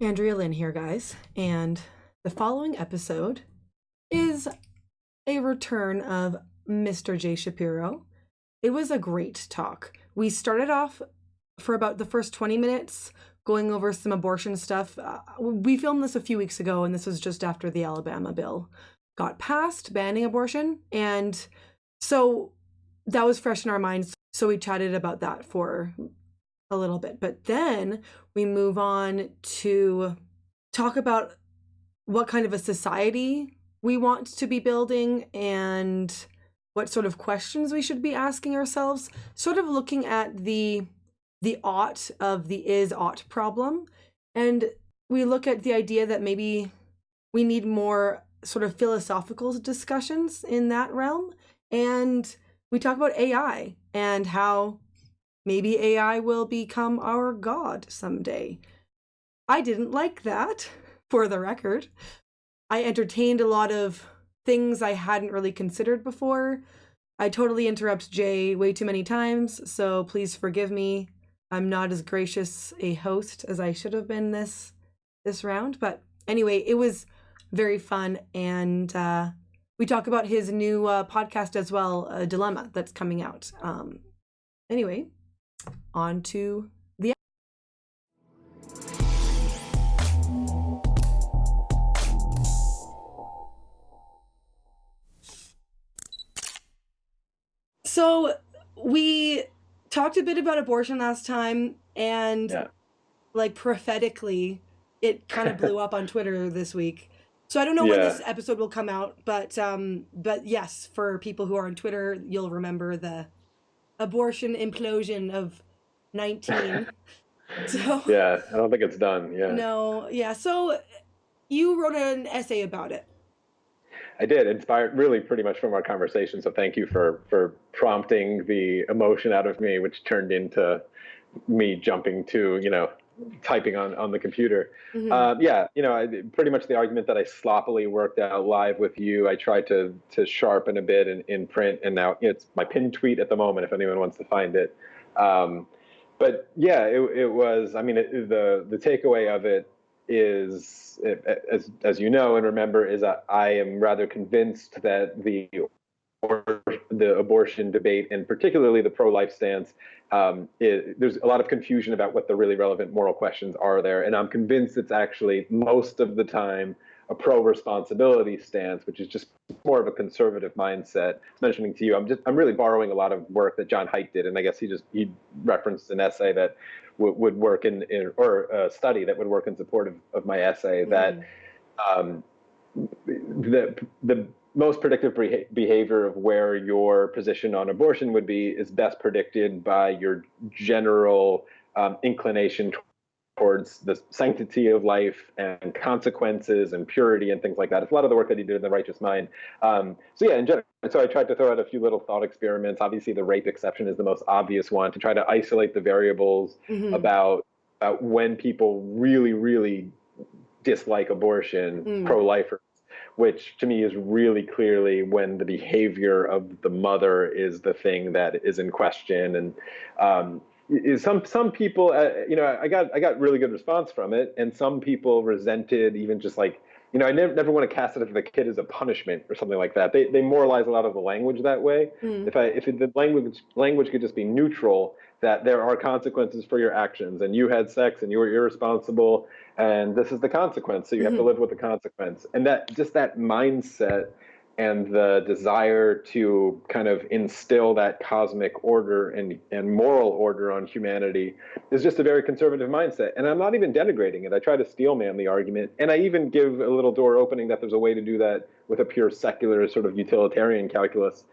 Andrea Lynn here, guys, and the following episode is a return of Mr. Jay Shapiro. It was a great talk. We started off for about the first 20 minutes going over some abortion stuff. We filmed this a few weeks ago, and this was just after the Alabama bill got passed, banning abortion. And so that was fresh in our minds. So we chatted about that for a little bit. But then we move on to talk about what kind of a society we want to be building and what sort of questions we should be asking ourselves, sort of looking at the ought of the is ought problem. And we look at the idea that maybe we need more sort of philosophical discussions in that realm. And we talk about AI and how maybe AI will become our god someday. I didn't like that, for the record. I entertained a lot of things I hadn't really considered before. I totally interrupt Jay way too many times, so please forgive me. I'm not as gracious a host as I should have been this round. But anyway, it was very fun, and we talk about his new podcast as well, a Dilemma, that's coming out. Anyway, on to the. So we talked a bit about abortion last time, and Yeah. like prophetically, it kind of blew up on Twitter this week. So I don't know when Yeah. this episode will come out, but yes, for people who are on Twitter, you'll remember the abortion implosion of 19. So Yeah. I don't think it's done. Yeah. no, yeah. So you wrote an essay about it. I did, inspired really pretty much from our conversation. So thank you for prompting the emotion out of me, which turned into me jumping to, typing on the computer. Mm-hmm. Yeah, pretty much the argument that I sloppily worked out live with you, I tried to sharpen a bit in print, and now it's my pinned tweet at the moment if anyone wants to find it. Um, but yeah, it was. I mean, the takeaway of it is, as you know and remember, is that I am rather convinced that the abortion debate, and particularly the pro-life stance, there's a lot of confusion about what the really relevant moral questions are there. And I'm convinced it's actually most of the time a pro-responsibility stance, which is just more of a conservative mindset. Mentioning to you, I'm really borrowing a lot of work that John Haidt did, and I guess he referenced an essay that would work or a study that would work in support of my essay, that um, the most predictive behavior of where your position on abortion would be is best predicted by your general inclination towards the sanctity of life and consequences and purity and things like that. It's a lot of the work that he did in The Righteous Mind. So yeah, in general, so I tried to throw out a few little thought experiments. Obviously, the rape exception is the most obvious one, to try to isolate the variables Mm-hmm. about when people really, really dislike abortion, pro-lifers, which to me is really clearly when the behavior of the mother is the thing that is in question. And some people, I got really good response from it, and some people resented even just like, I never want to cast it if the kid is a punishment or something like that. They moralize a lot of the language that way. Mm-hmm. If the language could just be neutral, that there are consequences for your actions, and you had sex and you were irresponsible, and this is the consequence, so you have to Mm-hmm. live with the consequence. And that mindset and the desire to kind of instill that cosmic order and moral order on humanity is just a very conservative mindset. And I'm not even denigrating it. I try to steelman the argument, and I even give a little door opening that there's a way to do that with a pure secular sort of utilitarian calculus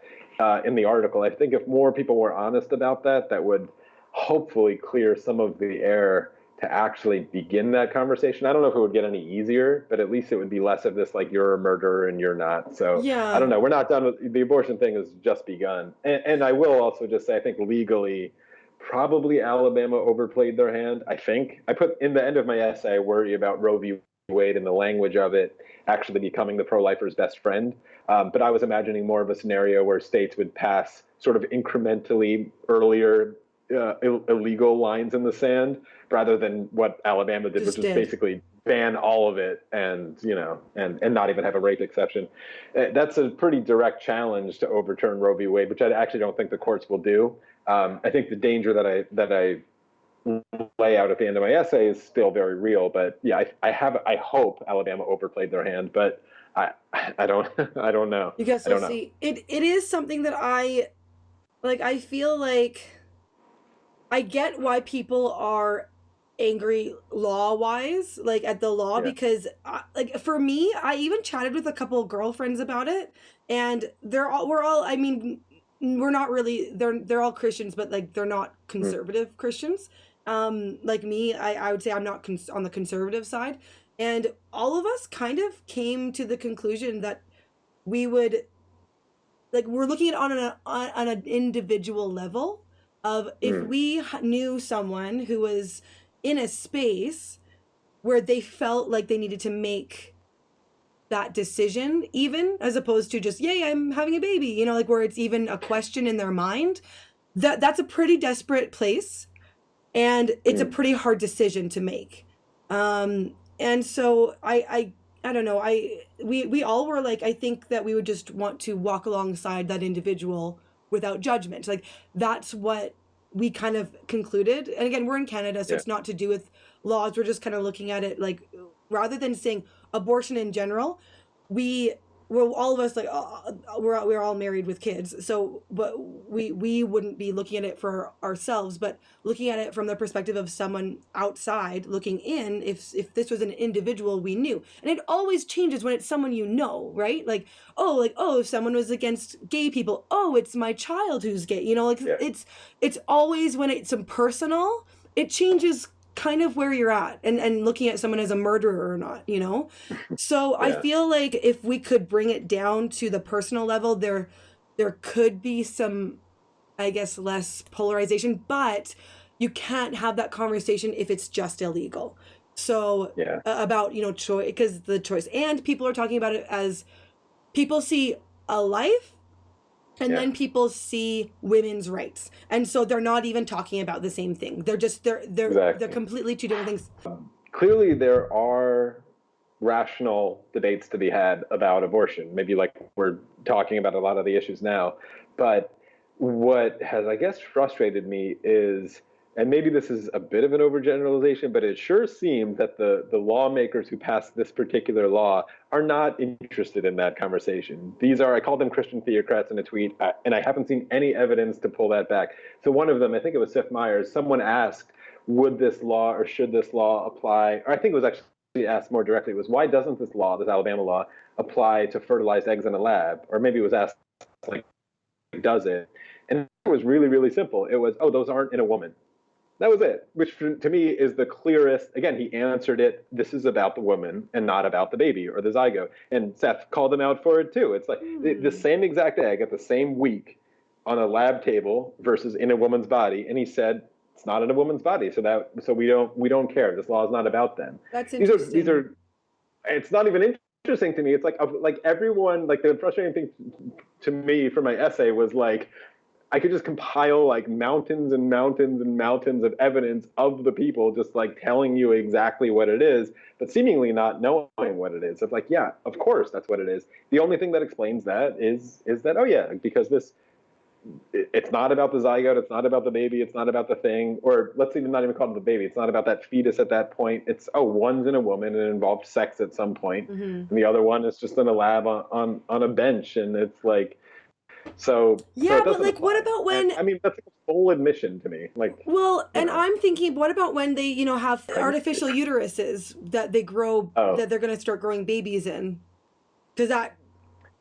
in the article. I think if more people were honest about that, that would hopefully clear some of the air to actually begin that conversation. I don't know if it would get any easier, but at least it would be less of this, like, you're a murderer and you're not. So I Yeah. don't know. We're not done with the abortion thing, has just begun. And I will also just say, I think legally, probably Alabama overplayed their hand. I think I put in the end of my essay, I worry about Roe v. Wade and the language of it actually becoming the pro-lifer's best friend. But I was imagining more of a scenario where states would pass sort of incrementally earlier illegal lines in the sand, rather than what Alabama did, Just which was did. basically ban all of it and, and not even have a rape exception. That's a pretty direct challenge to overturn Roe v. Wade, which I actually don't think the courts will do. I think the danger that I lay out at the end of my essay is still very real. But yeah, I hope Alabama overplayed their hand, but I don't I don't know. You guys I will don't know. see. It is something that I feel like I get why people are angry law-wise, like at the law, Yeah. because like for me, I even chatted with a couple of girlfriends about it, and we're all, I mean, we're not really, they're all Christians, but like they're not conservative Christians. Like me, I would say I'm not on the conservative side, and all of us kind of came to the conclusion that we would, like, we're looking at on an individual level of if we knew someone who was in a space where they felt like they needed to make that decision, even as opposed to just, yay, I'm having a baby, like where it's even a question in their mind, that's a pretty desperate place, and it's a pretty hard decision to make. And so I don't know, we all were like, I think that we would just want to walk alongside that individual without judgment. Like, that's what we kind of concluded. And again, we're in Canada, so it's not to do with laws. We're just kind of looking at it like, rather than saying abortion in general, we're all of us like, we're all married with kids, so but we wouldn't be looking at it for ourselves, but looking at it from the perspective of someone outside looking in. If this was an individual we knew, and it always changes when it's someone right? Like, oh, if someone was against gay people, oh, it's my child who's gay, it's always when it's impersonal, it changes kind of where you're at, and looking at someone as a murderer or not, So I feel like if we could bring it down to the personal level, there could be some, I guess, less polarization, but you can't have that conversation if it's just illegal. So about, choice, because the choice, and people are talking about it as people see a life, and then people see women's rights, and so they're not even talking about the same thing. They're just they're completely two different things. Clearly, there are rational debates to be had about abortion. Maybe like we're talking about a lot of the issues now, but what has, I guess, frustrated me is, and maybe this is a bit of an overgeneralization, but it sure seems that the lawmakers who passed this particular law are not interested in that conversation. I called them Christian theocrats in a tweet, and I haven't seen any evidence to pull that back. So one of them, I think it was Seth Meyers, someone asked, would this law or should this law apply? Or I think it was actually asked more directly, was why doesn't this Alabama law, apply to fertilized eggs in a lab? Or maybe it was asked, like, does it? And it was really, really simple. It was, oh, those aren't in a woman. That was it, which to me is the clearest. Again, he answered it. This is about the woman and not about the baby or the zygote. And Seth called him out for it too. It's like the same exact egg at the same week on a lab table versus in a woman's body. And he said, it's not in a woman's body. So we don't care. This law is not about them. That's interesting. These are, it's not even interesting to me. It's like everyone, like the frustrating thing to me for my essay was like, I could just compile like mountains and mountains and mountains of evidence of the people just like telling you exactly what it is, but seemingly not knowing what it is. It's like, yeah, of course that's what it is. The only thing that explains that is that, oh yeah, because it's not about the zygote, it's not about the baby, it's not about the thing, or let's even not even call it the baby. It's not about that fetus at that point. It's, oh, one's in a woman and it involved sex at some point, and the other one is just in a lab on a bench, and it's like, so but like, what about when? I mean, that's like a full admission to me. Like, well, and I'm thinking, what about when they, have artificial uteruses that they grow, that they're going to start growing babies in? Because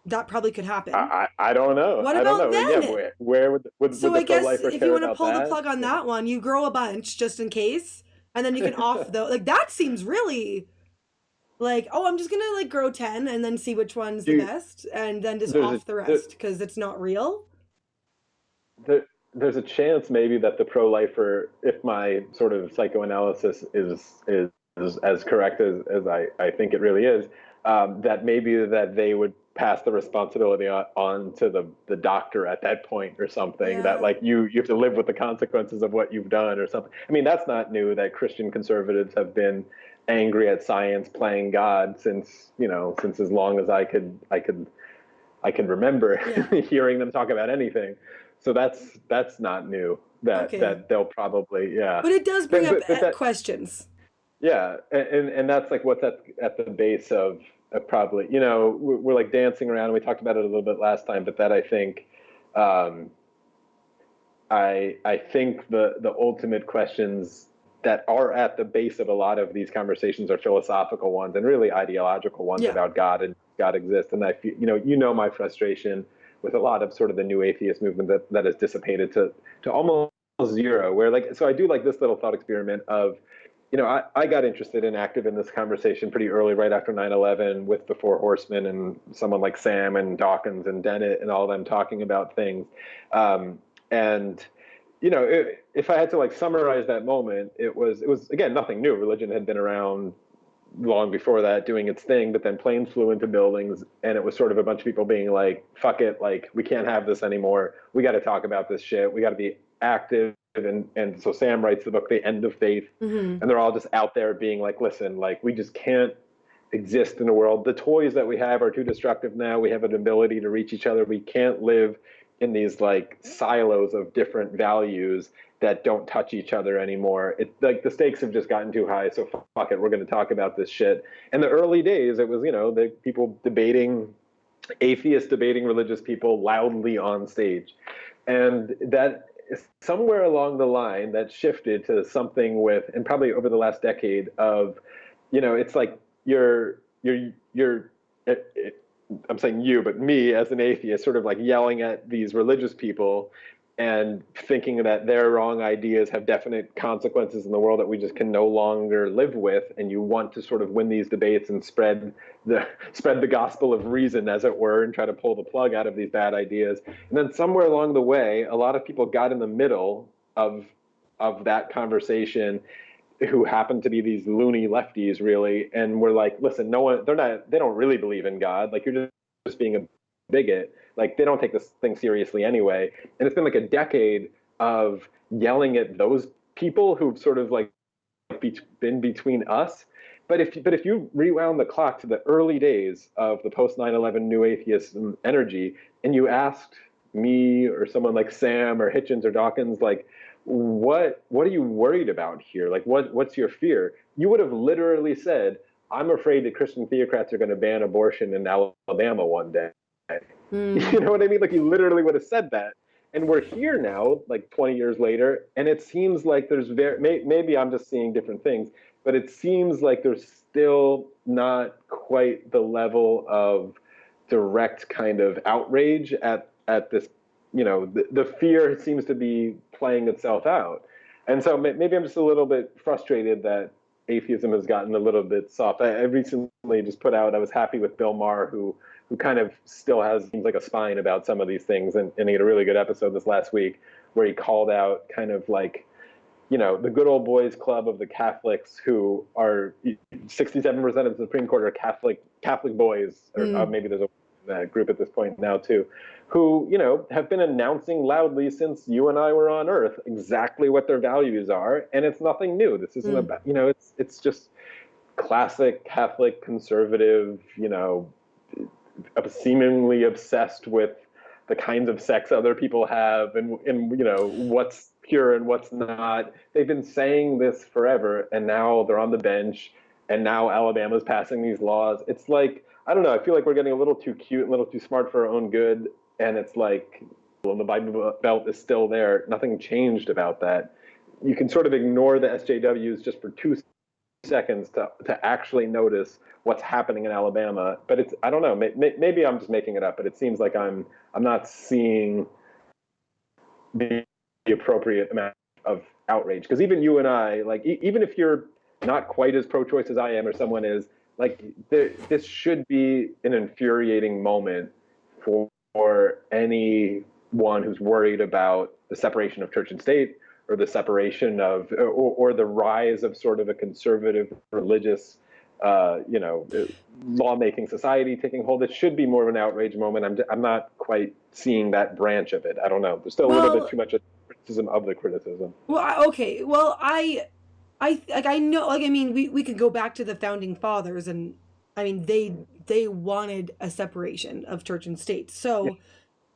that probably could happen. I don't know. What about then? Yeah, where would so the I guess pro-lifer if you want to pull that? the plug on that one, you grow a bunch just in case, and then you can off though. Like, that seems really. Like, oh, I'm just going to, like, grow 10 and then see which one's the best, and then just off the rest because it's not real? There's a chance maybe that the pro-lifer, if my sort of psychoanalysis is as correct as I think it really is, that maybe that they would pass the responsibility on to the doctor at that point or something, that like you have to live with the consequences of what you've done or something. I mean, that's not new, that Christian conservatives have been angry at science playing God since as long as I could remember Yeah. hearing them talk about anything. So that's not new. That Okay. that they'll probably, yeah. But it does bring But up but that, questions. yeah, and that's like what's at the base of probably, we're like dancing around, and we talked about it a little bit last time, but that I think, um, I think the ultimate questions that are at the base of a lot of these conversations are philosophical ones and really ideological ones Yeah. about God and God exists. And I feel, my frustration with a lot of sort of the new atheist movement that has dissipated to almost zero. Where, like, so I do like this little thought experiment of, I got interested and active in this conversation pretty early, right after 9/11, with the Four Horsemen and someone like Sam and Dawkins and Dennett and all of them talking about things. And if I had to like summarize that moment, it was again nothing new. Religion had been around long before that, doing its thing, but then planes flew into buildings, and it was sort of a bunch of people being like, "Fuck it, like we can't have this anymore. We got to talk about this shit. We got to be active." And so Sam writes the book, The End of Faith, Mm-hmm. and they're all just out there being like, "Listen, like we just can't exist in the world. The toys that we have are too destructive now. We have an ability to reach each other. We can't live in these like silos of different values that don't touch each other anymore. It like the stakes have just gotten too high. So fuck it, we're going to talk about this shit." In the early days, it was the people debating, atheists debating religious people loudly on stage, and that somewhere along the line that shifted to something with, and probably over the last decade of, it's like you're I'm saying you, but me as an atheist, sort of like yelling at these religious people and thinking that their wrong ideas have definite consequences in the world that we just can no longer live with. And you want to sort of win these debates and spread the gospel of reason, as it were, and try to pull the plug out of these bad ideas. And then somewhere along the way, a lot of people got in the middle of that conversation, who happen to be these loony lefties, really, and we're like, listen, they don't really believe in God. Like, you're just being a bigot. Like, they don't take this thing seriously anyway. And it's been like a decade of yelling at those people who've sort of like been between us. But if you rewound the clock to the early days of the post 9/11 new atheism energy, and you asked me or someone like Sam or Hitchens or Dawkins, like, what are you worried about here? Like, what's your fear? You would have literally said, "I'm afraid that Christian theocrats are going to ban abortion in Alabama one day." Mm. You know what I mean? Like, you literally would have said that. And we're here now, like 20 years later, and it seems like there's maybe I'm just seeing different things, but it seems like there's still not quite the level of direct kind of outrage at this. The fear seems to be playing itself out. And so maybe I'm just a little bit frustrated that atheism has gotten a little bit soft. I recently just put out, I was happy with Bill Maher, who kind of still has, seems like, a spine about some of these things. And he had a really good episode this last week where he called out kind of like, the good old boys club of the Catholics, who are 67% of the Supreme Court are Catholic boys, or maybe there's a group at this point now too, who, have been announcing loudly since you and I were on Earth exactly what their values are. And it's nothing new. This isn't about, it's just classic Catholic conservative, seemingly obsessed with the kinds of sex other people have, and what's pure and what's not. They've been saying this forever, and now they're on the bench, and now Alabama's passing these laws. It's like, I don't know, I feel like we're getting a little too cute, a little too smart for our own good, and it's like, well, the Bible Belt is still there. Nothing changed about that. You can sort of ignore the SJWs just for 2 seconds to actually notice what's happening in Alabama. But it's, I don't know, maybe I'm just making it up, but it seems like I'm not seeing the appropriate amount of outrage. Because even you and I, like, even if you're not quite as pro-choice as I am, or someone is, like, this should be an infuriating moment for anyone who's worried about the separation of church and state, or the separation of, or the rise of sort of a conservative religious, lawmaking society taking hold. It should be more of an outrage moment. I'm not quite seeing that branch of it. I don't know. There's still a little bit too much criticism of the criticism. Well, okay. Well, I know, like, I mean, we could go back to the founding fathers, and I mean, they wanted a separation of church and state. So,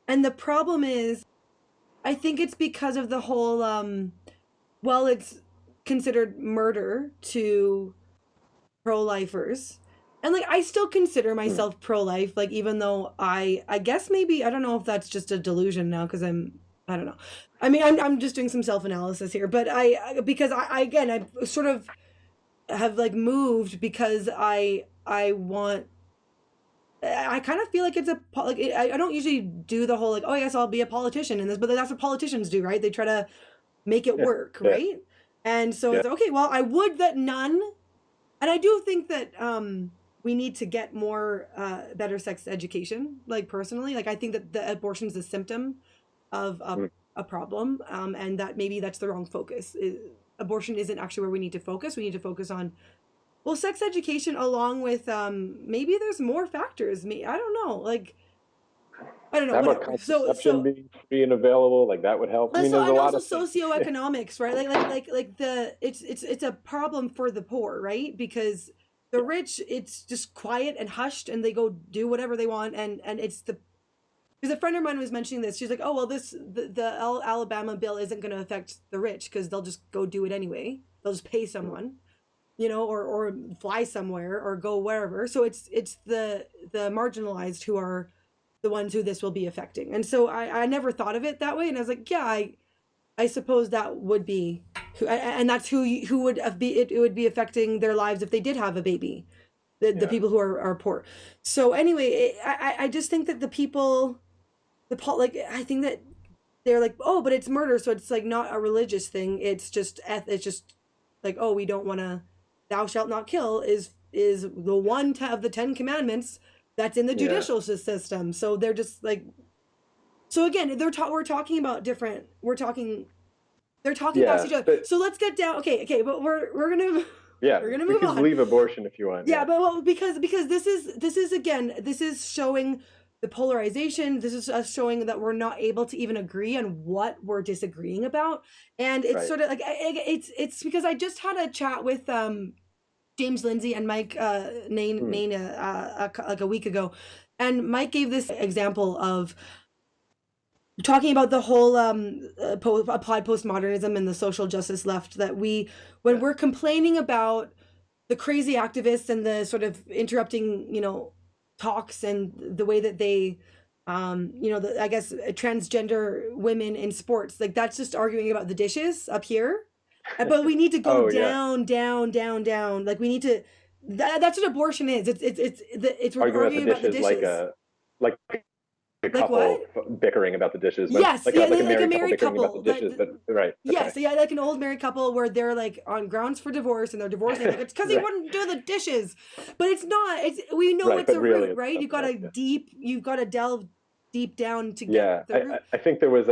and the problem is, I think it's because of the whole, well, it's considered murder to pro-lifers. And like, I still consider myself pro-life, like, even though I guess maybe, I don't know if that's just a delusion now, because I don't know. I mean, I'm just doing some self-analysis here, but because I again, I sort of have like moved because I want, I kind of feel like it's a like, I don't usually do the whole like, oh yes, I'll be a politician in this, but that's what politicians do, right? They try to make it work, Yeah. right? And so Yeah. it's okay, well, I would that none, and I do think that we need to get more better sex education, like personally. Like, I think that the abortion is a symptom of a problem, and that maybe that's the wrong focus. Abortion isn't actually where we need to focus. We need to focus on, well, sex education, along with maybe there's more factors. Me, I don't know. Like, I don't know. How about Whatever. contraception being free and available? Like that would help. I mean, So, there's a and lot also of things. socioeconomics, right? Like the it's a problem for the poor, right? Because the rich, it's just quiet and hushed, and they go do whatever they want, and it's the, because a friend of mine was mentioning this. She's like, oh well, the Alabama bill isn't going to affect the rich because they'll just go do it anyway. They'll just pay someone, you know, or fly somewhere or go wherever. So it's the marginalized who are the ones who this will be affecting. And so I never thought of it that way. And I was like, yeah, I suppose that would be, and that's who would be, it would be affecting their lives if they did have a baby, the people who are poor. So anyway, I just think that the people, like, I think that they're like, oh, but it's murder. So it's like not a religious thing. It's just like, oh, we don't want to, thou shalt not kill is the one of the 10 commandments that's in the judicial system. So they're just like, so again, we're talking about different, they're talking past each other. So let's get down. Okay, but we're gonna we're gonna move on. Leave abortion if you want. Yeah, but well, because this is again, this is showing the polarization. This is us showing that we're not able to even agree on what we're disagreeing about, and it's sort of like it's because I just had a chat with James Lindsay and Mike Nain like a week ago, and Mike gave this example of talking about the whole applied postmodernism and the social justice left, that when we're complaining about the crazy activists and the sort of interrupting, talks and the way that they, I guess transgender women in sports, like that's just arguing about the dishes up here. But we need to go down. Like we need to. That's what abortion is. It's we're arguing about the dishes. Like a couple bickering about the dishes. Yes, like a married couple bickering about the dishes. But right. Yes, okay. Yeah, like an old married couple where they're like on grounds for divorce and they're divorcing. It's because he wouldn't do the dishes. But it's not. We know it's a root, right? You've got to delve deep down to get the root. I think there was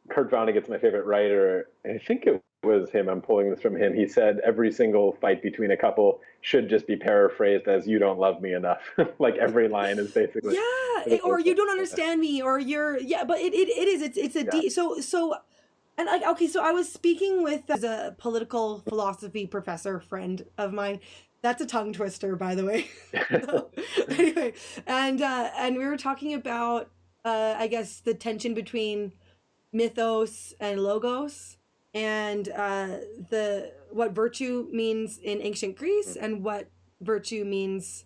Kurt Vonnegut's my favorite writer. I think it was him. I'm pulling this from him. He said every single fight between a couple should just be paraphrased as "you don't love me enough." Like every line is basically or you don't understand me, or you're but it is it's a deep so and like okay, so I was speaking with a political philosophy professor friend of mine. That's a tongue twister, by the way. Anyway, and we were talking about I guess the tension between mythos and logos, and what virtue means in ancient Greece and what virtue means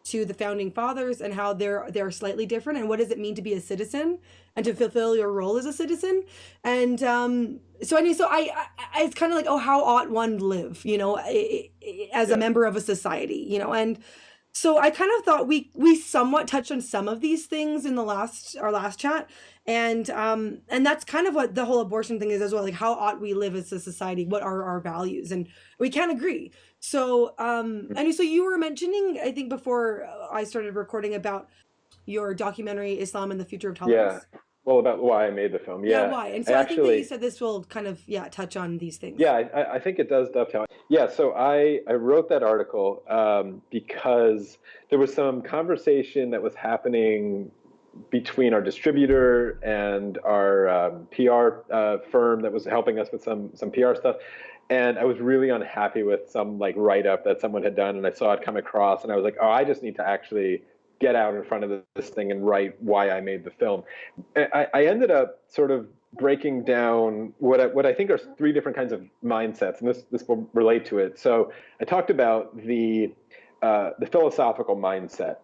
to the founding fathers, and how they're slightly different, and what does it mean to be a citizen and to fulfill your role as a citizen. And so I it's kind of like, oh, how ought one live, as a member of a society, and so I kind of thought we somewhat touched on some of these things in our last chat, and that's kind of what the whole abortion thing is as well. Like, how ought we live as a society? What are our values? And we can't agree. So and so you were mentioning, I think before I started recording, about your documentary Islam and the Future of Tolerance. Yeah. Well, about why I made the film. Yeah, why? And so I think that you said this will kind of touch on these things. Yeah, I think it does dovetail. Yeah, so I wrote that article because there was some conversation that was happening between our distributor and our PR firm that was helping us with some PR stuff. And I was really unhappy with some like write-up that someone had done, and I saw it come across, and I was like, oh, I just need to actually get out in front of this thing and write why I made the film. I ended up sort of breaking down what I think are three different kinds of mindsets, and this will relate to it. So I talked about the philosophical mindset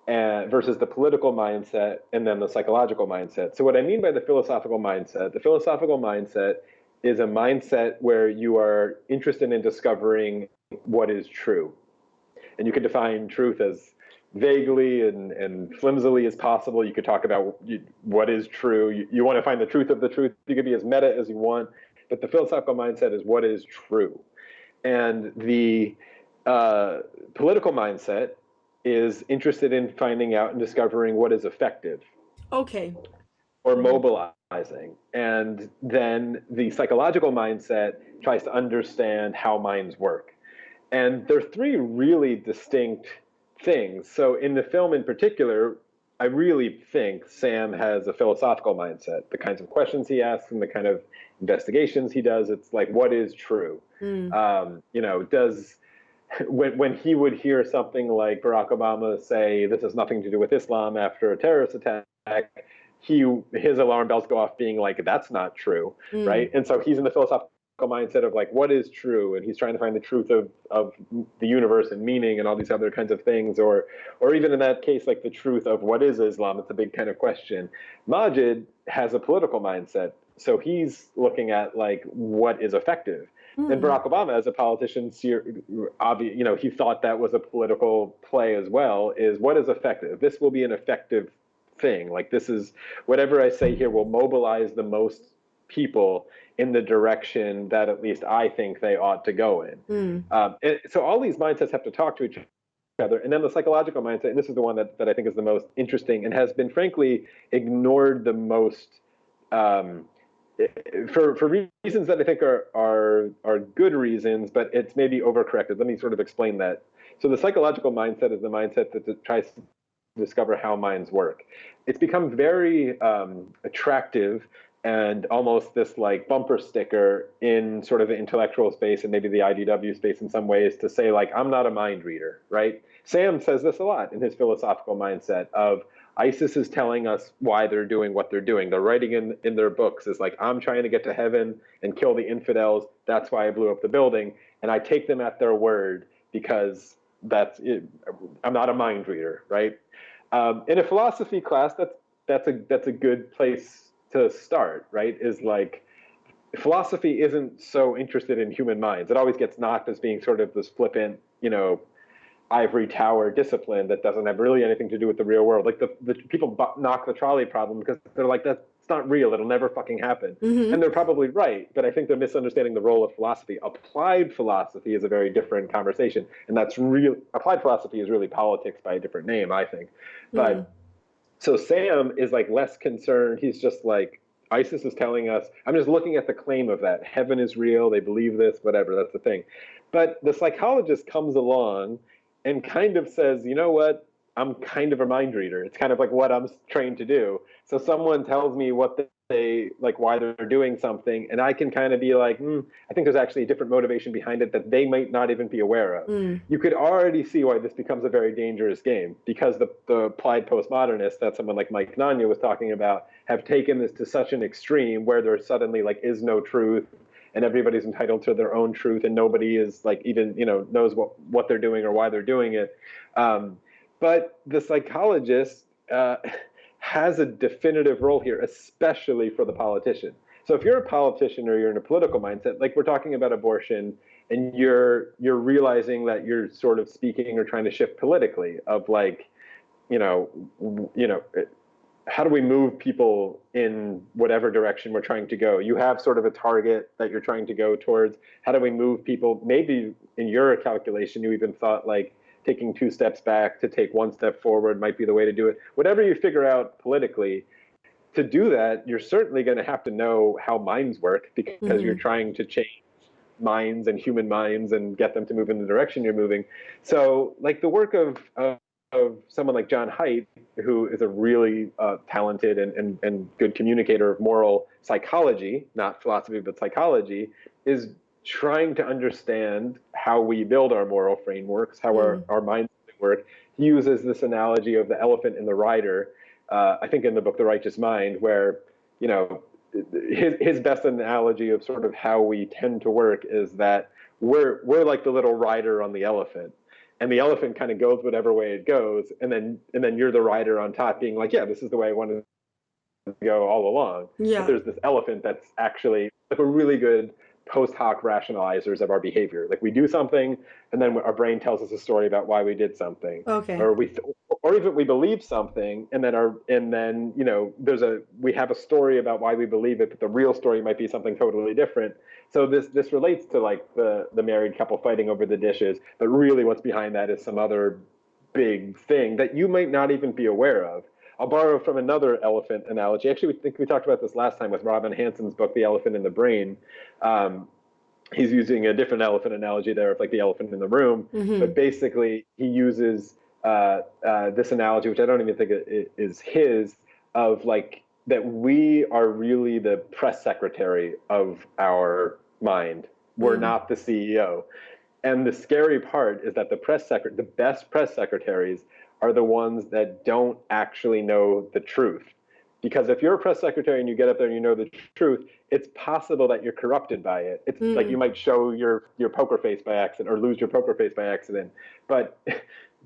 versus the political mindset, and then the psychological mindset. So what I mean by the philosophical mindset is a mindset where you are interested in discovering what is true. And you can define truth as vaguely and flimsily as possible. You could talk about what is true. You want to find the truth of the truth. You could be as meta as you want. But the philosophical mindset is what is true. And the political mindset is interested in finding out and discovering what is effective. Okay. Or mobilizing. And then the psychological mindset tries to understand how minds work. And there are three really distinct things. So in the film in particular, I really think Sam has a philosophical mindset. The kinds of questions he asks and the kind of investigations he does, it's like, what is true? When he would hear something like Barack Obama say, this has nothing to do with Islam after a terrorist attack, his alarm bells go off being like, that's not true, right? And so he's in the philosophical mindset of like, what is true? And he's trying to find the truth of the universe and meaning and all these other kinds of things, or even in that case, like the truth of what is Islam. It's a big kind of question. Majid has a political mindset. So he's looking at like, what is effective? And Barack Obama, as a politician, he thought that was a political play as well, is what is effective? This will be an effective thing. Like, this is, whatever I say here will mobilize the most people in the direction that at least I think they ought to go in. So all these mindsets have to talk to each other. And then the psychological mindset, and this is the one that I think is the most interesting and has been, frankly, ignored the most, for reasons that I think are good reasons, but it's maybe overcorrected. Let me sort of explain that. So the psychological mindset is the mindset that tries to discover how minds work. It's become very attractive and almost this like bumper sticker in sort of the intellectual space and maybe the IDW space in some ways to say like, I'm not a mind reader, right? Sam says this a lot in his philosophical mindset of, ISIS is telling us why they're doing what they're doing. They're writing in their books is like, I'm trying to get to heaven and kill the infidels. That's why I blew up the building. And I take them at their word because that's it. I'm not a mind reader, right? In a philosophy class, that's a good place to start, right? Is like, philosophy isn't so interested in human minds. It always gets knocked as being sort of this flippant, ivory tower discipline that doesn't have really anything to do with the real world. Like the people knock the trolley problem because they're like, that's not real. It'll never fucking happen. And they're probably right. But I think they're misunderstanding the role of philosophy. Applied philosophy is a very different conversation. And applied philosophy is really politics by a different name, I think. But so Sam is like less concerned. He's just like, ISIS is telling us, I'm just looking at the claim of that. Heaven is real. They believe this, whatever. That's the thing. But the psychologist comes along and kind of says, you know what? I'm kind of a mind reader. It's kind of like what I'm trained to do. So someone tells me what they like, why they're doing something, and I can kind of be like, I think there's actually a different motivation behind it that they might not even be aware of. You could already see why this becomes a very dangerous game, because the applied postmodernists that someone like Mike Nanya was talking about have taken this to such an extreme where there suddenly like is no truth, and everybody's entitled to their own truth, and nobody is like even knows what they're doing or why they're doing it. But the psychologist has a definitive role here, especially for the politician. So if you're a politician or you're in a political mindset, like we're talking about abortion, and you're realizing that you're sort of speaking or trying to shift politically of like, how do we move people in whatever direction we're trying to go? You have sort of a target that you're trying to go towards. How do we move people? Maybe in your calculation, you even thought like taking 2 steps back to take 1 step forward might be the way to do it. Whatever you figure out politically, to do that, you're certainly going to have to know how minds work, because you're trying to change minds and human minds and get them to move in the direction you're moving. So like the work of someone like John Haidt, who is a really talented and good communicator of moral psychology, not philosophy, but psychology, is trying to understand how we build our moral frameworks, how our minds work. He uses this analogy of the elephant and the rider, I think in the book The Righteous Mind, where, you know, his best analogy of sort of how we tend to work is that we're like the little rider on the elephant, and the elephant kind of goes whatever way it goes, and then you're the rider on top being like, yeah, this is the way I want to go all along. Yeah. But there's this elephant that's actually like, we're really good post hoc rationalizers of our behavior. Like we do something, and then our brain tells us a story about why we did something. Okay. Or even we believe something, and then you know we have a story about why we believe it, but the real story might be something totally different. So this relates to like the married couple fighting over the dishes, but really what's behind that is some other big thing that you might not even be aware of. I'll borrow from another elephant analogy. Actually, we think we talked about this last time with Robin Hanson's book, The Elephant in the Brain. He's using a different elephant analogy there of like the elephant in the room, but basically he uses this analogy, which I don't even think is his, of like that we are really the press secretary of our mind. We're not the CEO. And the scary part is that the best press secretaries are the ones that don't actually know the truth. Because if you're a press secretary and you get up there and you know the truth, it's possible that you're corrupted by it. It's like you might show your poker face by accident or lose your poker face by accident. But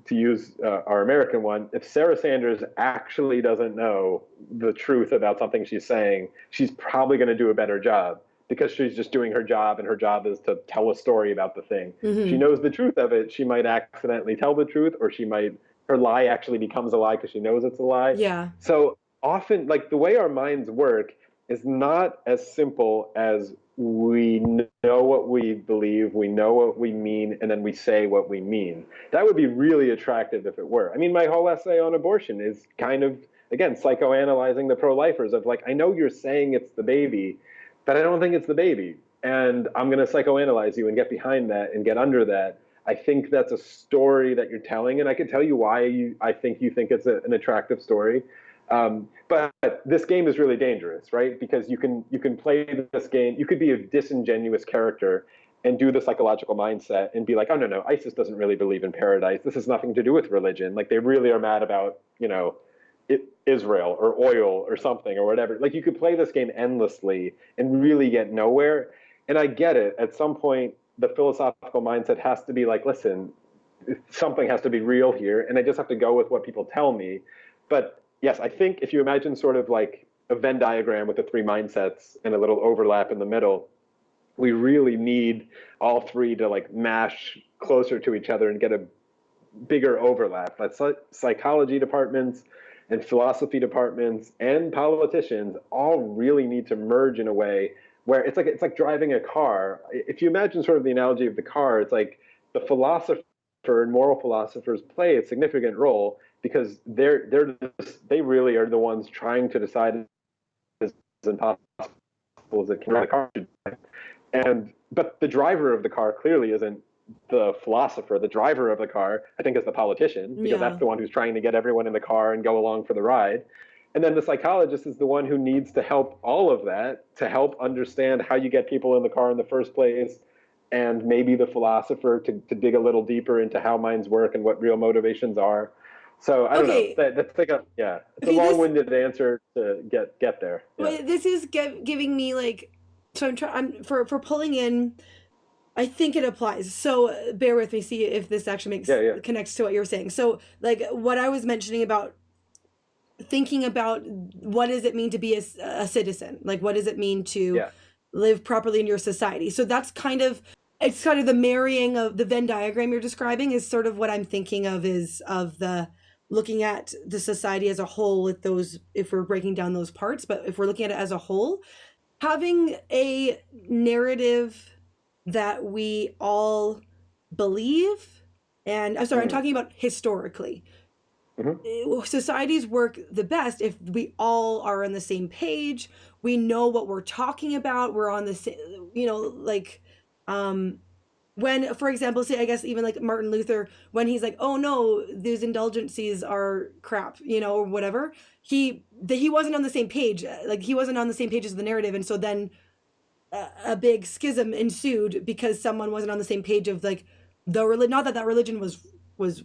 to use our American one, if Sarah Sanders actually doesn't know the truth about something she's saying, she's probably going to do a better job because she's just doing her job, and her job is to tell a story about the thing. If she knows the truth of it, she might accidentally tell the truth, or her lie actually becomes a lie because she knows it's a lie. Yeah. So often, like the way our minds work is not as simple as we know what we believe, we know what we mean, and then we say what we mean. That would be really attractive if it were. I mean, my whole essay on abortion is kind of, again, psychoanalyzing the pro-lifers of like, I know you're saying it's the baby, but I don't think it's the baby. And I'm going to psychoanalyze you and get behind that and get under that. I think that's a story that you're telling, and I can tell you why I think you think it's an attractive story. But this game is really dangerous, right? Because you can play this game. You could be a disingenuous character and do the psychological mindset and be like, oh, no, ISIS doesn't really believe in paradise. This has nothing to do with religion. Like they really are mad about, you know, Israel or oil or something or whatever. Like you could play this game endlessly and really get nowhere. And I get it. At some point, the philosophical mindset has to be like, listen, something has to be real here, and I just have to go with what people tell me. But yes, I think if you imagine sort of like a Venn diagram with the three mindsets and a little overlap in the middle, we really need all three to like mash closer to each other and get a bigger overlap. That's psychology departments and philosophy departments and politicians all really need to merge in a way where it's like driving a car. If you imagine sort of the analogy of the car, it's like the philosopher and moral philosophers play a significant role because they really are the ones trying to decide as impossible as it can the car should be. But the driver of the car clearly isn't the philosopher. The driver of the car, I think, is the politician, because that's the one who's trying to get everyone in the car and go along for the ride. And then the psychologist is the one who needs to help all of that, to help understand how you get people in the car in the first place, and maybe the philosopher to dig a little deeper into how minds work and what real motivations are. So I don't know. That's like it's a long-winded answer to get there. Yeah. Well, this is giving me like, so I'm for pulling in. I think it applies. So bear with me, see if this actually connects to what you're saying. So like what I was mentioning about thinking about what does it mean to be a citizen? Like what does it mean to live properly in your society? So that's it's kind of the marrying of the Venn diagram you're describing is sort of what I'm thinking of, is of the looking at the society as a whole with those, if we're breaking down those parts, but if we're looking at it as a whole, having a narrative that we all believe, and I'm sorry, I'm talking about historically. Societies work the best if we all are on the same page. We know what we're talking about. We're on the same, like, when, for example, say, I guess even like Martin Luther, when he's like, oh no, these indulgencies are crap, or whatever, he wasn't on the same page. Like he wasn't on the same page as the narrative. And so then a big schism ensued because someone wasn't on the same page of like the religion. Not that religion was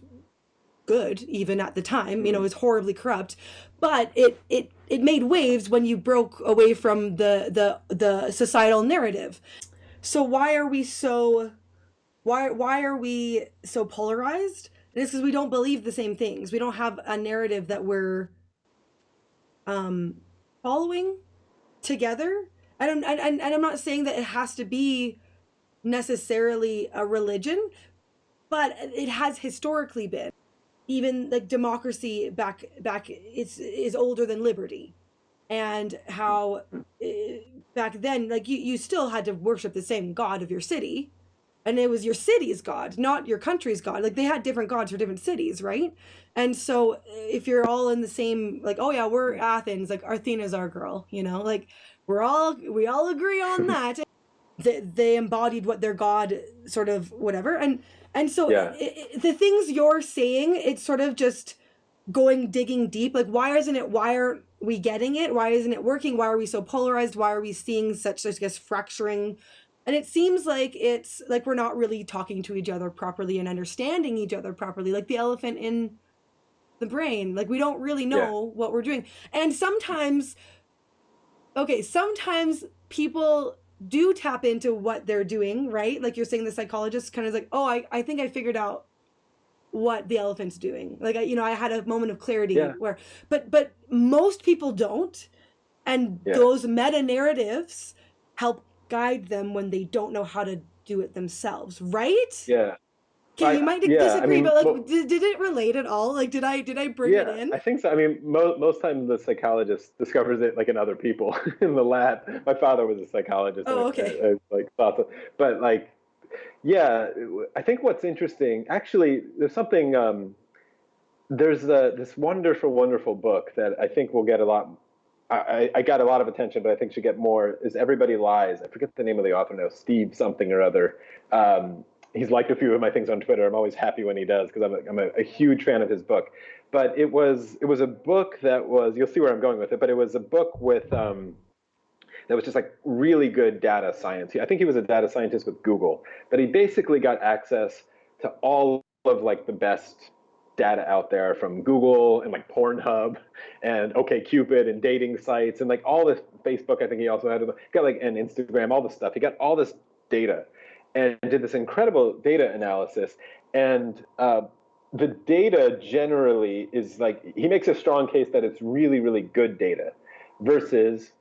good even at the time, you know, it was horribly corrupt, but it made waves when you broke away from the societal narrative. So why are we so polarized? And it's because we don't believe the same things. We don't have a narrative that we're following together. And I'm not saying that it has to be necessarily a religion, but it has historically been. Even like democracy back is older than liberty, and how back then, like you still had to worship the same god of your city, and it was your city's god, not your country's god. Like they had different gods for different cities, right? And so if you're all in the same, like, oh yeah, we're Athens, like Athena's our girl, you know, like we all agree on that. They embodied what their god sort of whatever, and so the things you're saying, it's sort of just digging deep. Like why aren't we getting it? Why isn't it working? Why are we so polarized? Why are we seeing such, I guess, fracturing? And it seems like it's like we're not really talking to each other properly and understanding each other properly, like the elephant in the brain. Like we don't really know what we're doing. And sometimes people do tap into what they're doing, right? Like you're saying, the psychologist kind of like, oh, I think I figured out what the elephant's doing. Like, I had a moment of clarity where, but most people don't. And those meta narratives help guide them when they don't know how to do it themselves, right? Yeah. Okay, you might disagree, but like, did it relate at all? Like, did I bring it in? I think so. I mean, most times the psychologist discovers it like in other people in the lab. My father was a psychologist. Oh, okay. But like, yeah, I think what's interesting, actually, there's something. There's this wonderful book that I think will get a lot. I got a lot of attention, but I think should get more. Is Everybody Lies? I forget the name of the author now. Steve something or other. He's liked a few of my things on Twitter. I'm always happy when he does because I'm a huge fan of his book. But it was a book that was, you'll see where I'm going with it, but it was a book with that was just like really good data science. I think he was a data scientist with Google, but he basically got access to all of like the best data out there from Google and like Pornhub and OkCupid and dating sites and like all this. Facebook, I think he also had got like, and Instagram, all this stuff. He got all this data and did this incredible data analysis. And the data generally is like, he makes a strong case that it's really, really good data versus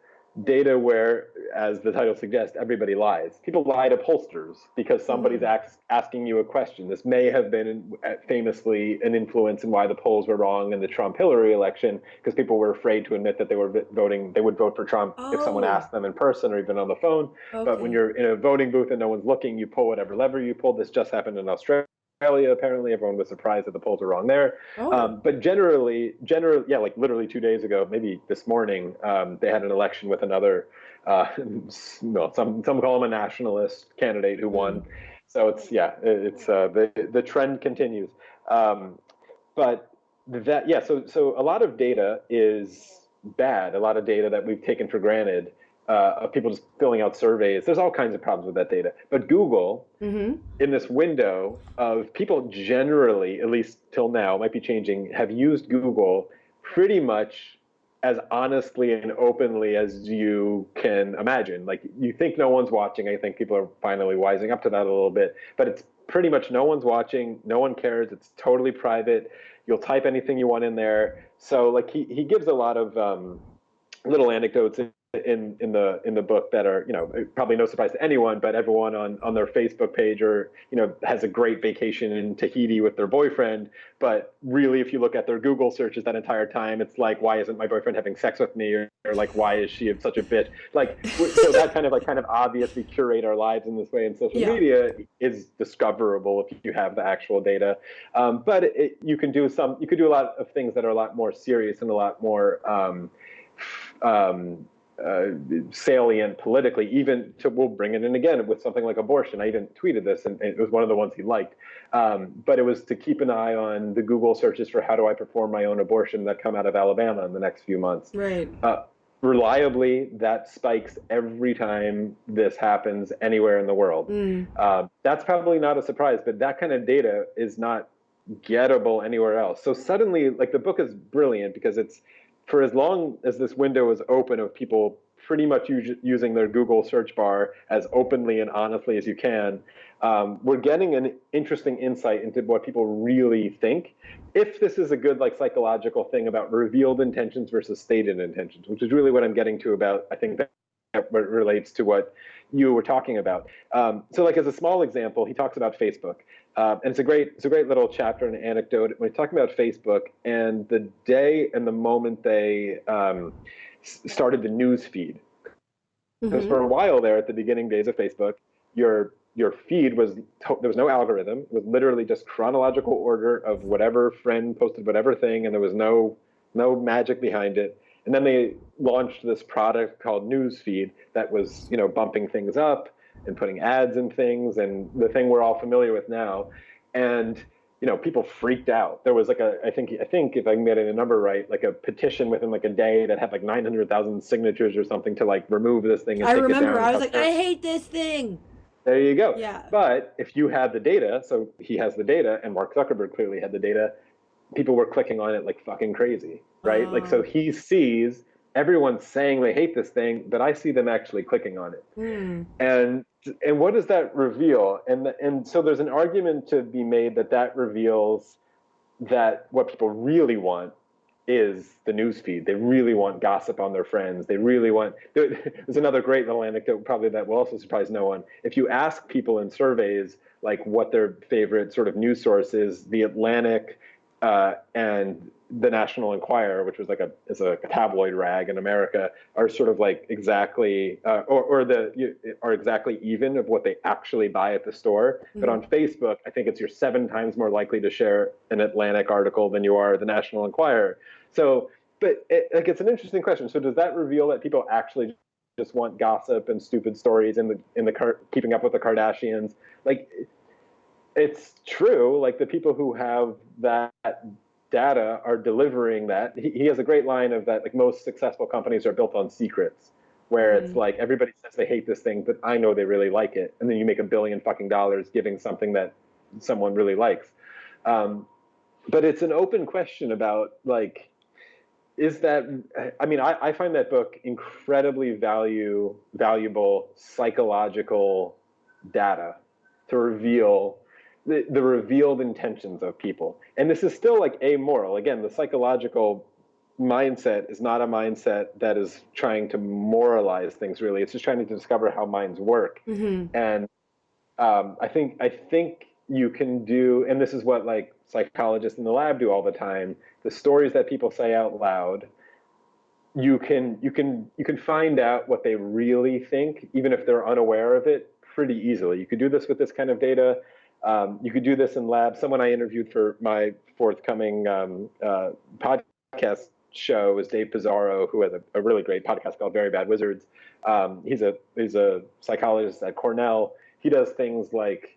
data where, as the title suggests, everybody lies. People lie to pollsters because somebody's asking you a question. This may have been famously an influence in why the polls were wrong in the Trump-Hillary election, because people were afraid to admit that they would vote for Trump if someone asked them in person or even on the phone. Okay. But when you're in a voting booth and no one's looking, you pull whatever lever you pull. This just happened in Australia. Apparently, everyone was surprised that the polls were wrong there. But generally, like literally 2 days ago, maybe this morning, they had an election with another, some call him a nationalist candidate who won. So it's the trend continues. But that, so a lot of data is bad. A lot of data that we've taken for granted. Of people just filling out surveys. There's all kinds of problems with that data. But Google, in this window of people generally, at least till now, might be changing, have used Google pretty much as honestly and openly as you can imagine. Like, you think no one's watching. I think people are finally wising up to that a little bit. But it's pretty much no one's watching. No one cares. It's totally private. You'll type anything you want in there. So like he gives a lot of little anecdotes in the book that are, probably no surprise to anyone, but everyone on their Facebook page or, has a great vacation in Tahiti with their boyfriend. But really, if you look at their Google searches that entire time, it's like, why isn't my boyfriend having sex with me? Or like, why is she such a bitch? Like, so that kind of obviously curate our lives in this way. And social media is discoverable if you have the actual data. But you could do a lot of things that are a lot more serious and a lot more, salient politically, we'll bring it in again with something like abortion. I even tweeted this, and it was one of the ones he liked. But it was to keep an eye on the Google searches for how do I perform my own abortion that come out of Alabama in the next few months. Right. reliably, that spikes every time this happens anywhere in the world. That's probably not a surprise, but that kind of data is not gettable anywhere else. So suddenly, like, the book is brilliant because it's, for as long as this window is open of people pretty much using their Google search bar as openly and honestly as you can, we're getting an interesting insight into what people really think. If this is a good, like, psychological thing about revealed intentions versus stated intentions, which is really what I'm getting to about, I think that relates to what you were talking about. So, like, as a small example, he talks about Facebook. And it's a great little chapter and anecdote when he's talking about Facebook and the day and the moment they started the news feed. Because for a while there, at the beginning days of Facebook, your feed was, there was no algorithm. It was literally just chronological order of whatever friend posted whatever thing, and there was no magic behind it. And then they launched this product called News Feed that was, you know, bumping things up and putting ads in things, and the thing we're all familiar with now. And, you know, people freaked out. There was like I think if I can get a number right, like a petition within like a day that had like 900,000 signatures or something to like remove this thing and take it down. I was like, I hate this thing. There you go. Yeah. But if you had the data, so he has the data, and Mark Zuckerberg clearly had the data, people were clicking on it like fucking crazy, right? Like, so he sees everyone saying they hate this thing, but I see them actually clicking on it. And what does that reveal? And so there's an argument to be made that reveals that what people really want is the news feed. They really want gossip on their friends. They really want, there's another great little anecdote probably that will also surprise no one. If you ask people in surveys like what their favorite sort of news source is, The Atlantic and the National Enquirer, which was like is a tabloid rag in America, are sort of like exactly are exactly even of what they actually buy at the store. But on Facebook, I think you're 7 times more likely to share an Atlantic article than you are the National Enquirer. So, but it's an interesting question. So does that reveal that people actually just want gossip and stupid stories in the keeping up with the Kardashians? Like, it's true. Like, the people who have that data are delivering that. He has a great line of that, like, most successful companies are built on secrets, where it's like everybody says they hate this thing, but I know they really like it. And then you make $1 billion fucking giving something that someone really likes. But it's an open question about, like, is that, I mean, I find that book incredibly valuable psychological data to reveal the revealed intentions of people. And this is still like amoral. Again, the psychological mindset is not a mindset that is trying to moralize things, really. It's just trying to discover how minds work. And I think you can do, and this is what like psychologists in the lab do all the time, the stories that people say out loud, you can find out what they really think, even if they're unaware of it, pretty easily. You could do this with this kind of data. You could do this in lab. Someone I interviewed for my forthcoming podcast show is Dave Pizarro, who has a really great podcast called Very Bad Wizards. He's a psychologist at Cornell. He does things like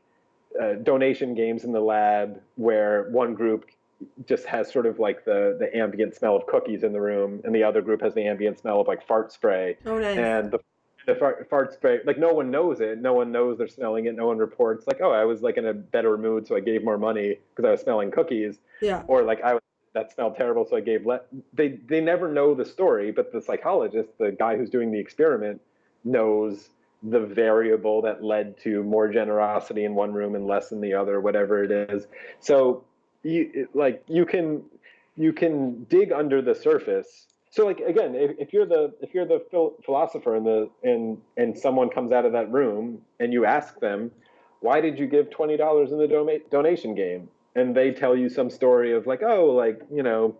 donation games in the lab, where one group just has sort of like the ambient smell of cookies in the room, and the other group has the ambient smell of like fart spray. Oh, nice. And the fart spray, like, no one knows it. No one knows they're smelling it. No one reports like, oh, I was like in a better mood, so I gave more money because I was smelling cookies. Yeah. Or like, that smelled terrible, so I gave less. They never know the story, but the psychologist, the guy who's doing the experiment, knows the variable that led to more generosity in one room and less in the other, whatever it is. So you can dig under the surface. So, like, again, if you're the philosopher and someone comes out of that room and you ask them, why did you give $20 in the donation game? And they tell you some story of like, oh, like, you know,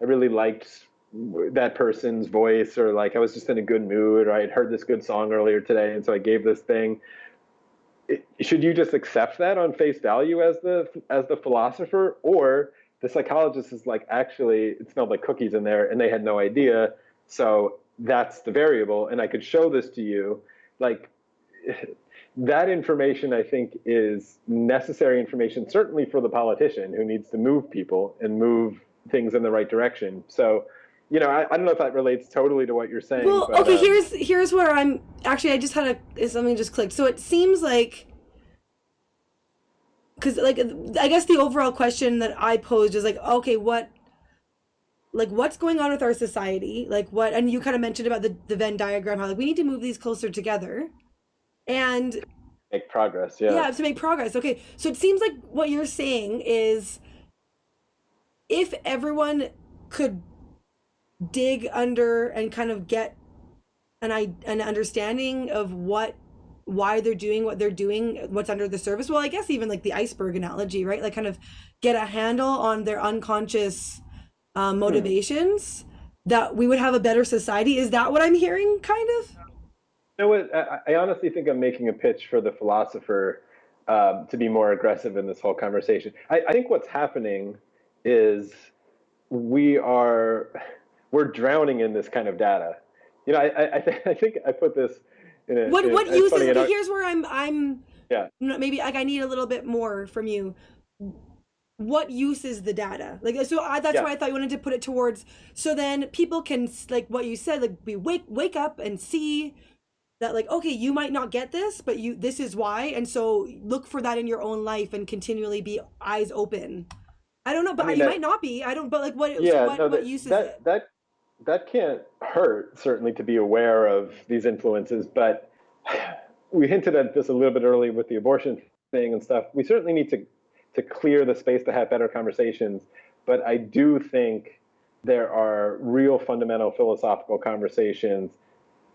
I really liked that person's voice, or like I was just in a good mood, or I had heard this good song earlier today, and so I gave this thing. Should you just accept that on face value as the philosopher, or the psychologist is like, actually, it smelled like cookies in there, and they had no idea, so that's the variable, and I could show this to you. Like, that information, I think, is necessary information, certainly for the politician who needs to move people and move things in the right direction. So I don't know if that relates totally to what you're saying. Well, but, okay, here's where I'm actually, I just had something just clicked. So it seems like, because like I guess the overall question that I posed is like, okay, what's going on with our society? Like what, and you kind of mentioned about the Venn diagram, how like we need to move these closer together and make progress. Yeah. to make progress. Okay, so it seems like what you're saying is if everyone could dig under and kind of get an understanding of why they're doing what they're doing, what's under the surface. Well, I guess even like the iceberg analogy, right? Like kind of get a handle on their unconscious motivations, that we would have a better society. Is that what I'm hearing, kind of? You know what? I honestly think I'm making a pitch for the philosopher to be more aggressive in this whole conversation. I think what's happening is we're drowning in this kind of data. I think I put this in a. What it's uses? funny, Okay, here's where I'm. Yeah. Maybe like I need a little bit more from you. What use is the data? Like, so that's why I thought you wanted to put it towards. So then people can, like what you said, like we wake up and see that, like, okay, you might not get this, but this is why, and so look for that in your own life and continually be eyes open. I don't know, but you might not be. I don't. But like, what? Yeah. So what use is it? That can't hurt, certainly, to be aware of these influences. But we hinted at this a little bit earlier with the abortion thing and stuff. We certainly need to clear the space to have better conversations. But I do think there are real fundamental philosophical conversations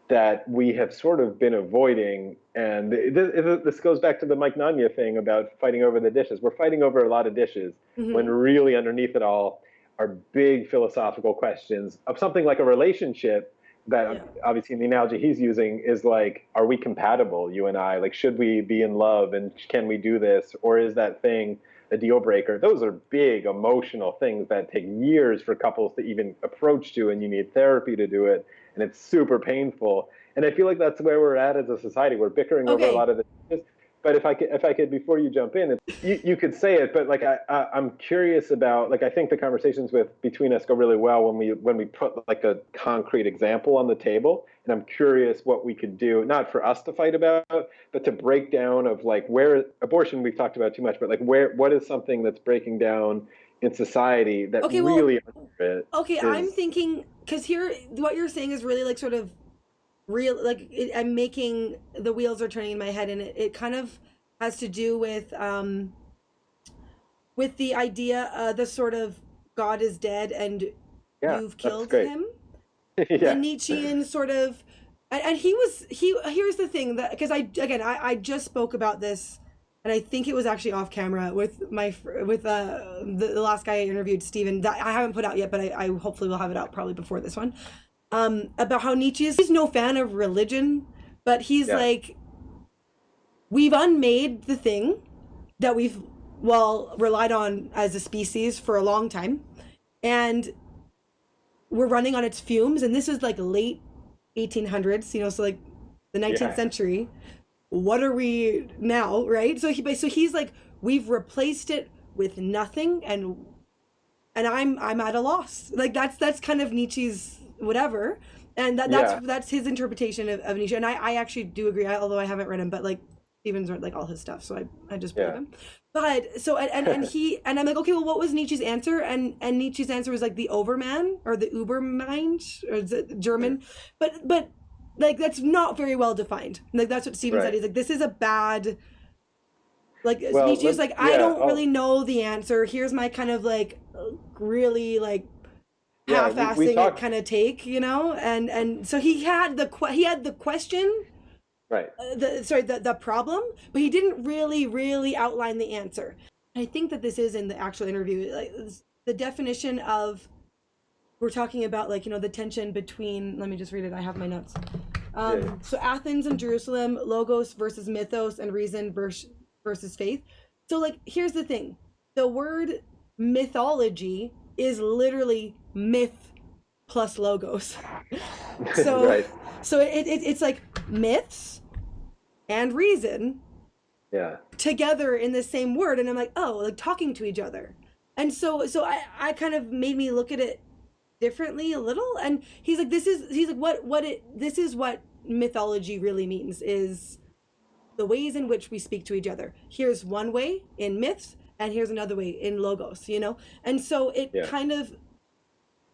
that we have sort of been avoiding. And this goes back to the Mike Nanya thing about fighting over the dishes. We're fighting over a lot of dishes when really underneath it all are big philosophical questions of something like a relationship that obviously the analogy he's using is like, are we compatible, you and I? Like, should we be in love and can we do this? Or is that thing a deal breaker? Those are big emotional things that take years for couples to even approach to, and you need therapy to do it. And it's super painful. And I feel like that's where we're at as a society. We're bickering over a lot of this. But if I could, before you jump in, you could say it. But like I'm curious about, like, I think the conversations between us go really well when we put like a concrete example on the table. And I'm curious what we could do, not for us to fight about, but to break down of like where abortion we've talked about too much, but like what is something that's breaking down in society that really. I'm thinking, because here what you're saying is really like sort of real, like I'm making the wheels are turning in my head, and it kind of has to do with the idea, the sort of God is dead and you've killed him. The Nietzschean sort of, and here's the thing, that because I just spoke about this, and I think it was actually off camera with the last guy I interviewed, Steven, that I haven't put out yet, but I hopefully will have it out probably before this one. About how he's no fan of religion, but he's like, we've unmade the thing that we've relied on as a species for a long time, and we're running on its fumes. And this is like late 1800s, so like the 19th century. What are we now, right? So he's like, we've replaced it with nothing, and I'm at a loss. Like that's kind of Nietzsche's whatever, and that's his interpretation of Nietzsche. And I actually do agree, although I haven't read him, but like Stevens read like all his stuff, so I just believe him. But so and I'm like, okay, well, what was Nietzsche's answer? And Nietzsche's answer was like the Overman or the Übermind, or is it German? But like that's not very well defined. Like that's what Stevens said. He's like, this is a bad. Like Nietzsche's like, I don't really know the answer. Here's my kind of like really like half-assing it kind of take, and so he had the question, right? The problem, but he didn't really outline the answer. I think that this is in the actual interview, like the definition of, we're talking about like the tension between. Let me just read it. I have my notes. So Athens and Jerusalem, logos versus mythos, and reason versus faith. So like, here's the thing: the word mythology is literally myth plus logos. So so it's like myths and reason together in the same word, and I'm like, oh, like talking to each other. And so I kind of made me look at it differently a little. And he's like, this is what mythology really means, is the ways in which we speak to each other. Here's one way in myths, and here's another way in logos, you know? And so it Yeah. kind of,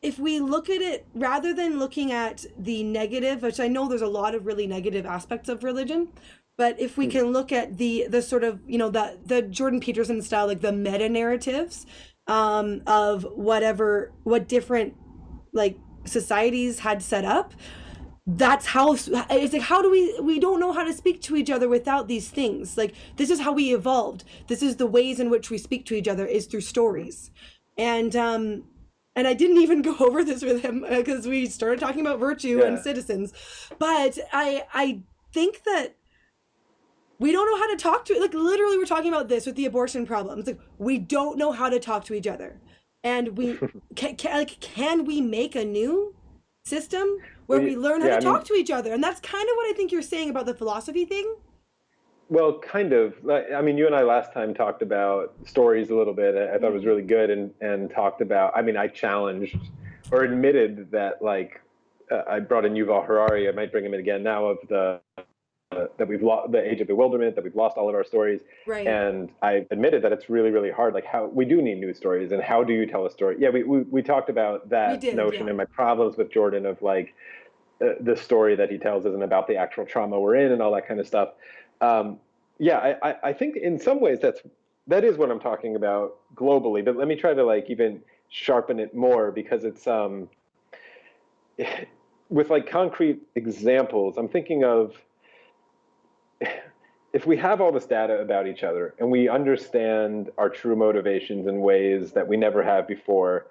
if we look at it rather than looking at the negative, which I know there's a lot of really negative aspects of religion, but if we can look at the sort of, you know, the Jordan Peterson style, like the meta narratives of what different like societies had set up, that's how it's like, how do we don't know how to speak to each other without these things. Like, this is how we evolved. This is the ways in which we speak to each other, is through stories. And I didn't even go over this with him because we started talking about virtue and citizens, but I think that we don't know how to talk to, like, literally we're talking about this with the abortion problem. It's like, we don't know how to talk to each other. And we can we make a new system where we learn how to talk to each other? And that's kind of what I think you're saying about the philosophy thing. Well, kind of. I mean, you and I last time talked about stories a little bit. I thought it was really good, and talked about, I mean, I challenged or admitted that, like, I brought in Yuval Harari. I might bring him in again now, of that we've lost the age of bewilderment, that we've lost all of our stories. Right. And I admitted that it's really, really hard. Like, how we do need new stories, and how do you tell a story? Yeah, we talked about that notion, and my problems with Jordan of, like, the story that he tells isn't about the actual trauma we're in and all that kind of stuff. I think in some ways that is what I'm talking about globally, but let me try to, like, even sharpen it more, because it's with, like, concrete examples. I'm thinking of, if we have all this data about each other and we understand our true motivations in ways that we never have before,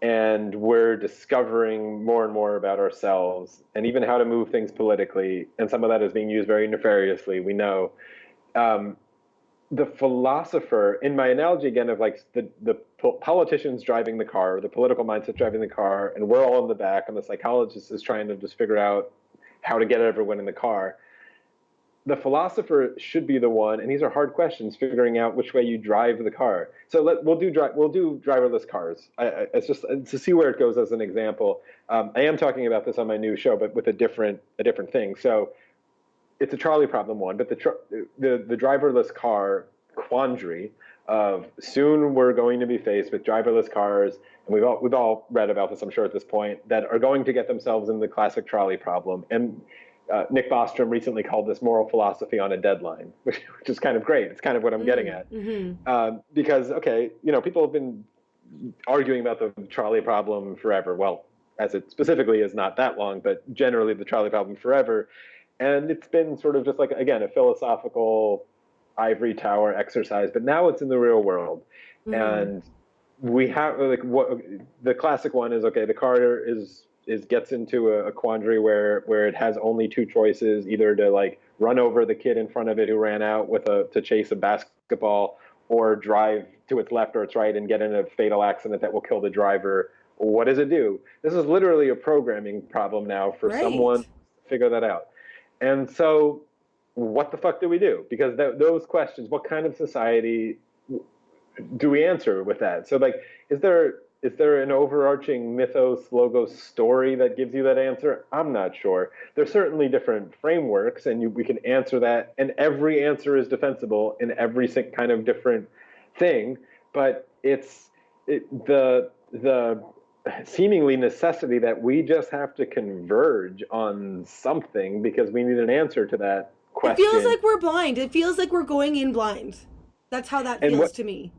and we're discovering more and more about ourselves and even how to move things politically, and some of that is being used very nefariously, we know. The philosopher, in my analogy again of, like, the politicians driving the car, the political mindset driving the car, and we're all in the back, and the psychologist is trying to just figure out how to get everyone in the car. The philosopher should be the one, and these are hard questions, figuring out which way you drive the car. So we'll do driverless cars. It's just to see where it goes as an example. I am talking about this on my new show, but with a different thing. So it's a trolley problem one, but the driverless car quandary of, soon we're going to be faced with driverless cars, and we've all read about this, I'm sure, at this point, that are going to get themselves in the classic trolley problem. And Nick Bostrom recently called this moral philosophy on a deadline, which is kind of great. It's kind of what I'm getting at. Because, okay, you know, people have been arguing about the trolley problem forever. Well, as it specifically is not that long, but generally the trolley problem forever. And it's been sort of just like, again, a philosophical ivory tower exercise, but now it's in the real world. And we have, like, what the classic one is, okay, the car gets into a quandary where it has only two choices, either to, like, run over the kid in front of it who ran out to chase a basketball, or drive to its left or its right and get in a fatal accident that will kill the driver. What does it do? This is literally a programming problem now for someone to figure that out. And so what the fuck do we do? Because those questions, what kind of society do we answer with that? So, like, is there an overarching mythos, logos story that gives you that answer? I'm not sure. There's certainly different frameworks, and we can answer that, and every answer is defensible in every kind of different thing. But it's the seemingly necessity that we just have to converge on something, because we need an answer to that question. It feels like we're blind. It feels like we're going in blind. That's how that feels to me.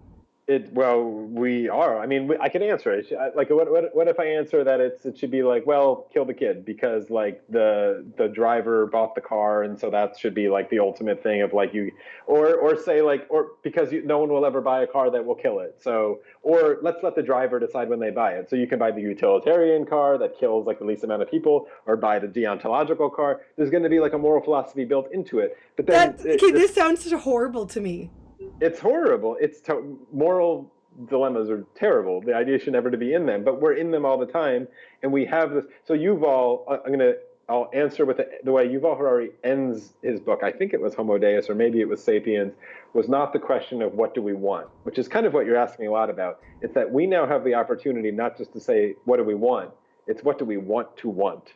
Well, we are. I mean, I can answer it. Like, what if I answer that it should be like, well, kill the kid, because, like, the driver bought the car, and so that should be, like, the ultimate thing of, like, you, or say, like, or because no one will ever buy a car that will kill it. So, or let's let the driver decide when they buy it. So you can buy the utilitarian car that kills, like, the least amount of people, or buy the deontological car. There's going to be, like, a moral philosophy built into it. But then this sounds horrible to me. It's horrible. Moral dilemmas are terrible. The idea should never to be in them, but we're in them all the time, and we have this. So Yuval, I'm going to I'll answer with the way Yuval Harari ends his book. I think it was Homo Deus, or maybe it was Sapiens. Was not the question of what do we want, which is kind of what you're asking a lot about. It's that we now have the opportunity not just to say what do we want, it's what do we want to want,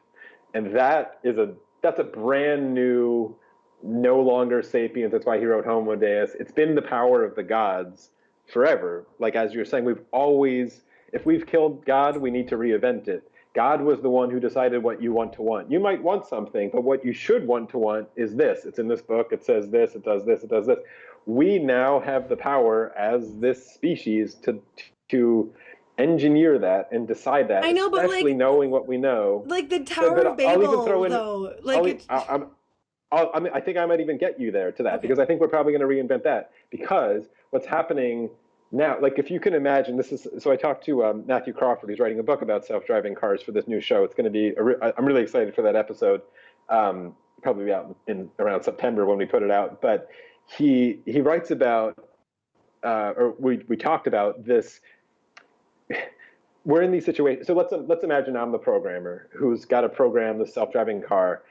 and that's a brand new, no longer Sapiens. That's why he wrote Homo Deus. It's been the power of the gods forever. Like as you're saying, if we've killed God, we need to reinvent it. God was the one who decided what you want to want. You might want something, but what you should want to want is this. It's in this book. It says this. It does this. It does this. We now have the power as this species to engineer that and decide that. I know, but especially like, knowing what we know. like the Tower of Babel, though. Like, I mean, I think I might even get you there to that, okay. because I think we're probably going to reinvent that. Because what's happening now, like if you can imagine, so I talked to Matthew Crawford, who's writing a book about self-driving cars for this new show. It's going to be, I'm really excited for that episode. Probably be out in around September when we put it out. But he writes about, or we talked about this. We're in these situations. So let's imagine I'm the programmer who's got to program the self-driving car,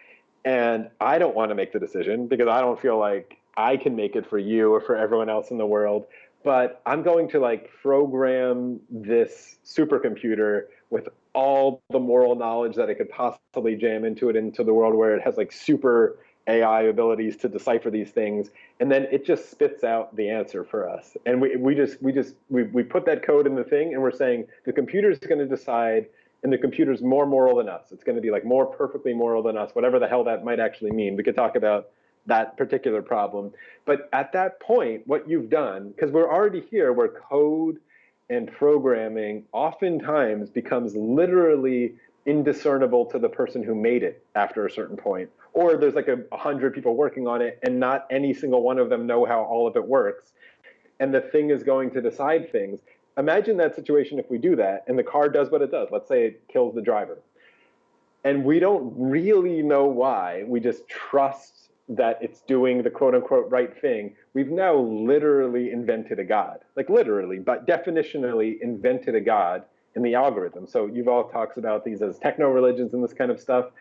and I don't want to make the decision because I don't feel like I can make it for you or for everyone else in the world. But I'm going to like program this supercomputer with all the moral knowledge that it could possibly jam into the world where it has like super AI abilities to decipher these things, and then it just spits out the answer for us. And we put that code in the thing, and we're saying the computer's going to decide, and the computer's more moral than us. It's going to be like more perfectly moral than us, whatever the hell that might actually mean. We could talk about that particular problem. But at that point, what you've done, because we're already here where code and programming oftentimes becomes literally indiscernible to the person who made it after a certain point. Or there's like 100 people working on it, and not any single one of them know how all of it works. And the thing is going to decide things. Imagine that situation if we do that, and the car does what it does. Let's say it kills the driver. And we don't really know why. We just trust that it's doing the quote unquote right thing. We've now literally invented a God. Like literally, but definitionally invented a God in the algorithm. So Yuval talks about these as techno-religions and this kind of stuff.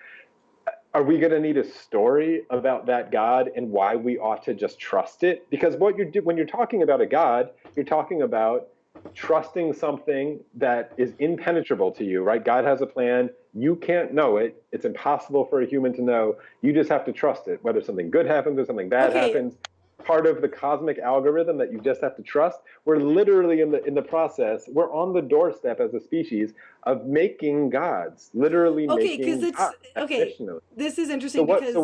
Are we going to need a story about that God and why we ought to just trust it? Because what when you're talking about a God, you're talking about trusting something that is impenetrable to you, right? God has a plan. You can't know it. It's impossible for a human to know. You just have to trust it, whether something good happens or something bad happens. Part of the cosmic algorithm that you just have to trust. We're literally in the process. We're on the doorstep as a species of making gods, literally making gods. Okay, this is interesting what kind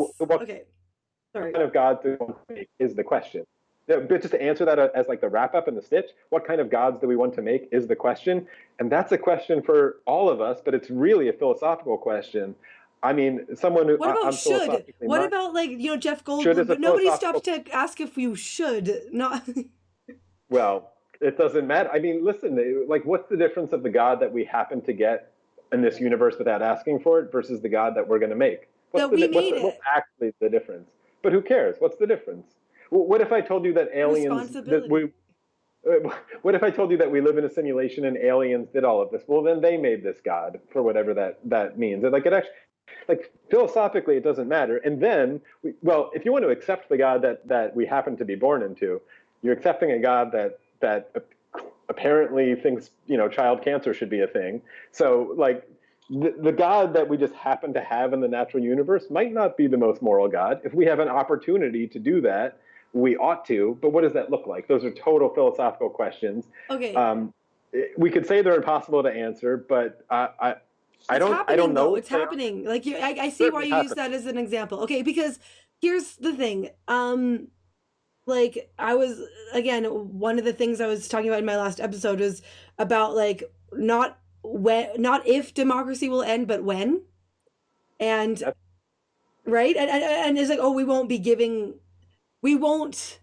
of gods do we want to make is the question. But just to answer that as like the wrap up and the stitch, what kind of gods do we want to make is the question. And that's a question for all of us, but it's really a philosophical question. I mean, someone who. What about should? What about like Jeff Goldblum? But nobody stopped to ask if you should not. Well, it doesn't matter. I mean, listen. Like, what's the difference of the God that we happen to get in this universe without asking for it versus the God that we're going to make? What's actually the difference? But who cares? What's the difference? What if I told you that aliens? What if I told you that we live in a simulation and aliens did all of this? Well, then they made this God for whatever that means. Like it actually. Like philosophically, it doesn't matter. And then, if you want to accept the God that we happen to be born into, you're accepting a God that apparently thinks child cancer should be a thing. So like the God that we just happen to have in the natural universe might not be the most moral God. If we have an opportunity to do that, we ought to. But what does that look like? Those are total philosophical questions. Okay. We could say they're impossible to answer, but I don't know. It's happening. Like I see why you use that as an example. Okay, because here's the thing. Like I was again, one of the things I was talking about in my last episode was about like not if democracy will end, but when. And right? And it's like, oh, we won't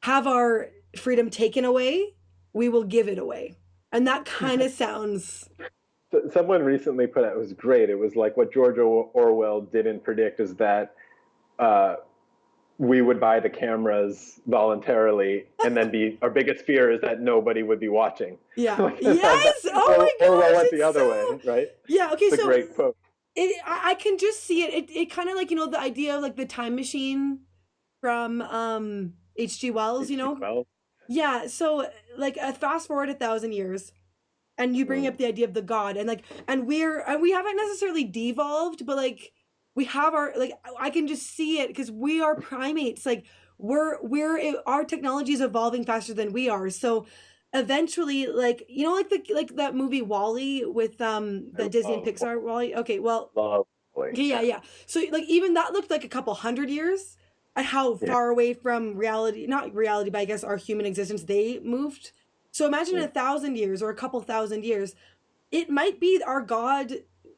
have our freedom taken away. We will give it away. And that kind of sounds. Someone recently put out, it was great. It was like what George Orwell didn't predict is that we would buy the cameras voluntarily, and then our biggest fear is that nobody would be watching. Yeah. Yes. Oh my gosh. Orwell went the other way, right? Yeah. Okay. It's a great quote. I can just see it. It kind of like, the idea of like the time machine from H.G. Wells, H.G. Wells. Yeah, so like fast forward 1,000 years, and you bring up Mm. the idea of the god, and like, and we haven't necessarily devolved, but like we have our, like, I can just see it because we are primates. Like our technology is evolving faster than we are. So eventually, like, like that movie Wall-E with I the Disney and love, Pixar Wall-E. Okay, well, love, okay, yeah, yeah, yeah. So like even that looked like a couple hundred years at how yeah. far away from reality, not reality, but I guess our human existence they moved. So imagine Mm. 1,000 years or a couple thousand years. It might be our God,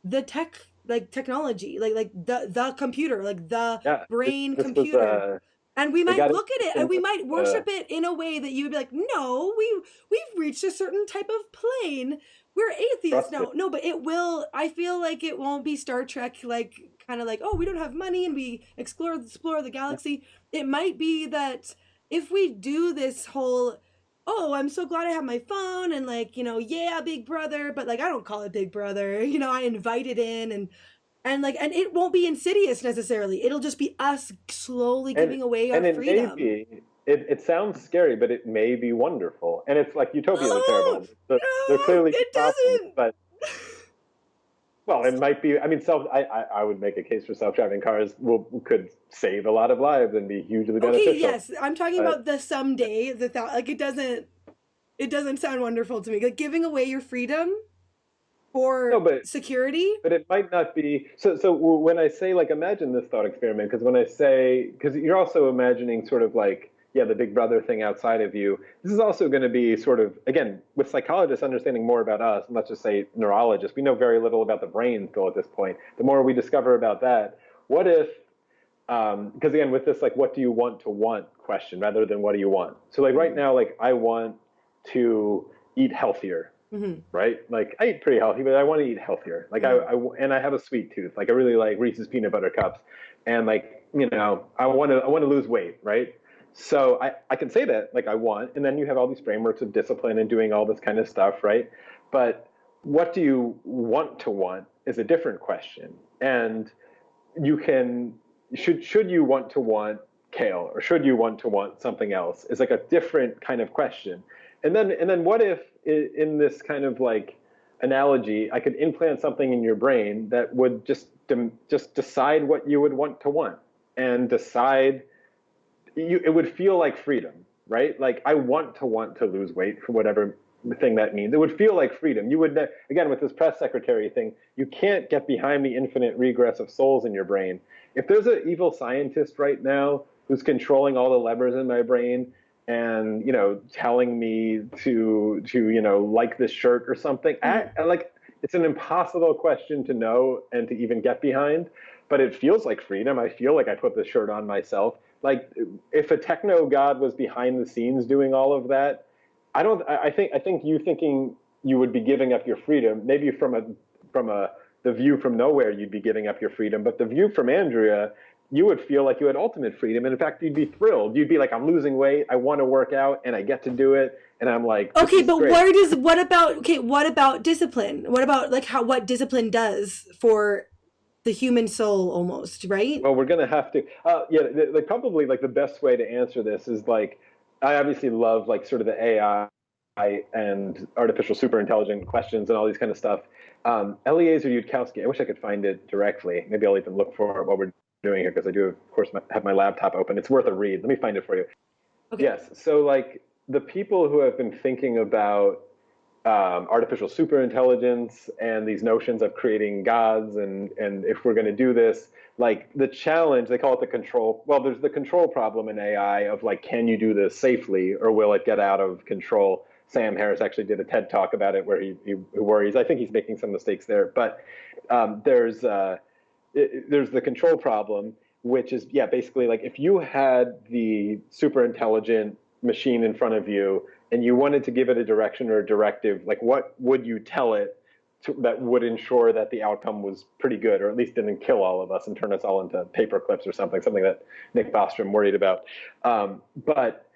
the technology, like the computer, like the Yeah, brain this was computer. And we they might got look at it and in we with might worship it in a way that you would be like, no, we've reached a certain type of plane. We're atheists. trusted. No, but it will, I feel like it won't be Star Trek, like kind of like, oh, we don't have money and we explore the galaxy. It might be that if we do this whole, oh, I'm so glad I have my phone, and like, yeah, big brother, but like I don't call it big brother. I invite it in, and like, and it won't be insidious necessarily. It'll just be us slowly and giving away our and it may freedom. be, it sounds scary, but it may be wonderful, and it's like utopian and Oh terrible. There no, clearly be it problems, doesn't. but well, it might be. I mean, I would make a case for self-driving cars could save a lot of lives and be hugely Okay, beneficial. yes, I'm talking But about the someday, the thought. Like it doesn't sound wonderful to me. Like giving away your freedom no, for security. but it might not be. So when I say, like, imagine this thought experiment, because when I say, because you're also imagining sort of like, yeah, the big brother thing outside of you. This is also going to be sort of, again, with psychologists understanding more about us, and let's just say neurologists, we know very little about the brain still at this point. The more we discover about that, what if, because again, with this, like, what do you want question rather than what do you want? So like right Mm-hmm. now, like, I want to eat healthier, Mm-hmm. right? Like, I eat pretty healthy, but I want to eat healthier. Like, Mm-hmm. and I have a sweet tooth. Like, I really like Reese's peanut butter cups, and like, I want to lose weight, right? So I can say that, like, I want, and then you have all these frameworks of discipline and doing all this kind of stuff, right? But what do you want is a different question, and you can should you want kale, or should you want something else, is like a different kind of question. And then what if, in this kind of like analogy, I could implant something in your brain that would just decide what you would want, and decide, it would feel like freedom, right? Like, I want to lose weight for whatever thing that means. It would feel like freedom. You would, again, with this press secretary thing, you can't get behind the infinite regress of souls in your brain. If there's an evil scientist right now who's controlling all the levers in my brain, and telling me to like this shirt or something, Mm-hmm. like, it's an impossible question to know and to even get behind, but it feels like freedom. I feel like I put this shirt on myself. Like, if a techno god was behind the scenes doing all of that, I don't. I think you thinking you would be giving up your freedom, maybe from a the view from nowhere, you'd be giving up your freedom, but the view from Andrea, you would feel like you had ultimate freedom, and in fact, you'd be thrilled. You'd be like, I'm losing weight, I want to work out, and I get to do it, and I'm like, this Okay, is but great. what about discipline? What about like what discipline does for the human soul almost, right? Well, we're gonna have to. Yeah, probably like the best way to answer this is like, I obviously love like sort of the AI and artificial superintelligent questions and all these kind of stuff. Eliezer Yudkowsky. I wish I could find it directly. Maybe I'll even look for it while we're doing here, because I do, of course, have my laptop open. It's worth a read. Let me find it for you. Okay. Yes. So like, the people who have been thinking about artificial superintelligence and these notions of creating gods, and if we're going to do this, like, the challenge, they call it the control. Well, there's the control problem in AI of like, can you do this safely, or will it get out of control? Sam Harris actually did a TED talk about it, where he worries. I think he's making some mistakes there, but there's the control problem, which is, yeah, basically like, if you had the super intelligent machine in front of you and you wanted to give it a direction or a directive, like, what would you tell it that would ensure that the outcome was pretty good, or at least didn't kill all of us and turn us all into paper clips or something that Nick Bostrom worried about. But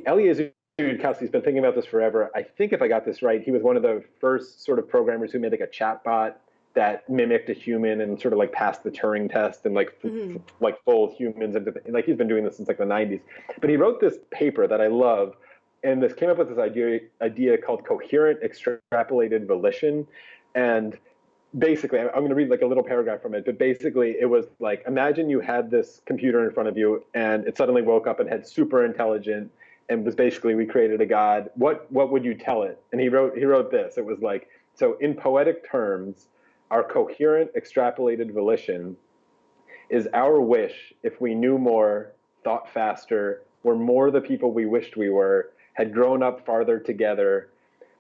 Eliezer Yudkowsky's been thinking about this forever. I think, if I got this right, he was one of the first sort of programmers who made like a chat bot that mimicked a human and sort of like passed the Turing test and Hmm. like fold humans into like he's been doing this since like the 90s. But he wrote this paper that I love, and this came up with this idea called coherent extrapolated volition. And basically, I'm going to read like a little paragraph from it, but basically it was like, imagine you had this computer in front of you and it suddenly woke up and had super intelligent and was basically, we created a god. What would you tell it? And he wrote this. It was like, so in poetic terms, our coherent extrapolated volition is our wish if we knew more, thought faster, were more the people we wished we were, had grown up farther together,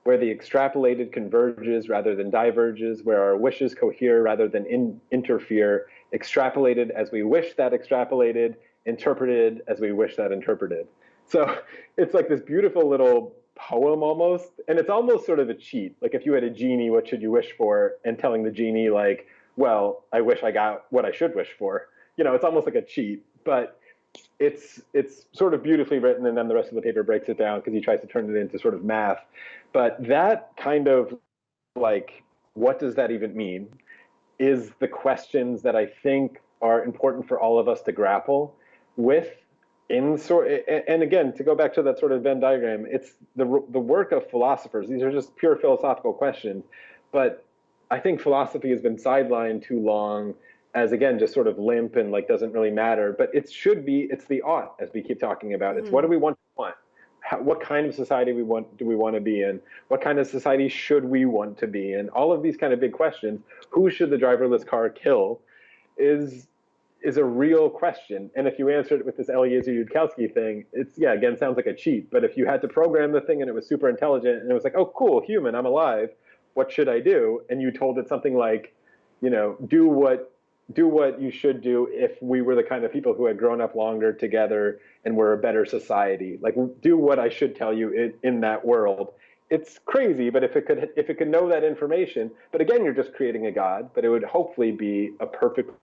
where the extrapolated converges rather than diverges, where our wishes cohere rather than interfere, extrapolated as we wish that extrapolated, interpreted as we wish that interpreted. So it's like this beautiful little poem almost, and it's almost sort of a cheat. Like if you had a genie, what should you wish for? And telling the genie like, well, I wish I got what I should wish for. It's almost like a cheat, but it's sort of beautifully written, and then the rest of the paper breaks it down because he tries to turn it into sort of math. But that kind of like, what does that even mean? Is the questions that I think are important for all of us to grapple with. And again, to go back to that sort of Venn diagram, it's the work of philosophers. These are just pure philosophical questions, but I think philosophy has been sidelined too long as, again, just sort of limp and like doesn't really matter. But it should be. It's the ought, as we keep talking about. It's what do we want? What kind of society do we want to be in? What kind of society should we want to be in? All of these kind of big questions. Who should the driverless car kill? Is a real question. And if you answered it with this Eliezer Yudkowsky thing, it's, yeah, again, sounds like a cheat. But if you had to program the thing and it was super intelligent and it was like, oh, cool, human, I'm alive, what should I do? And you told it something like, do what you should do if we were the kind of people who had grown up longer together and were a better society. Like, do what I should tell you in that world. It's crazy, but if it could know that information, but again, you're just creating a god, but it would hopefully be a perfectly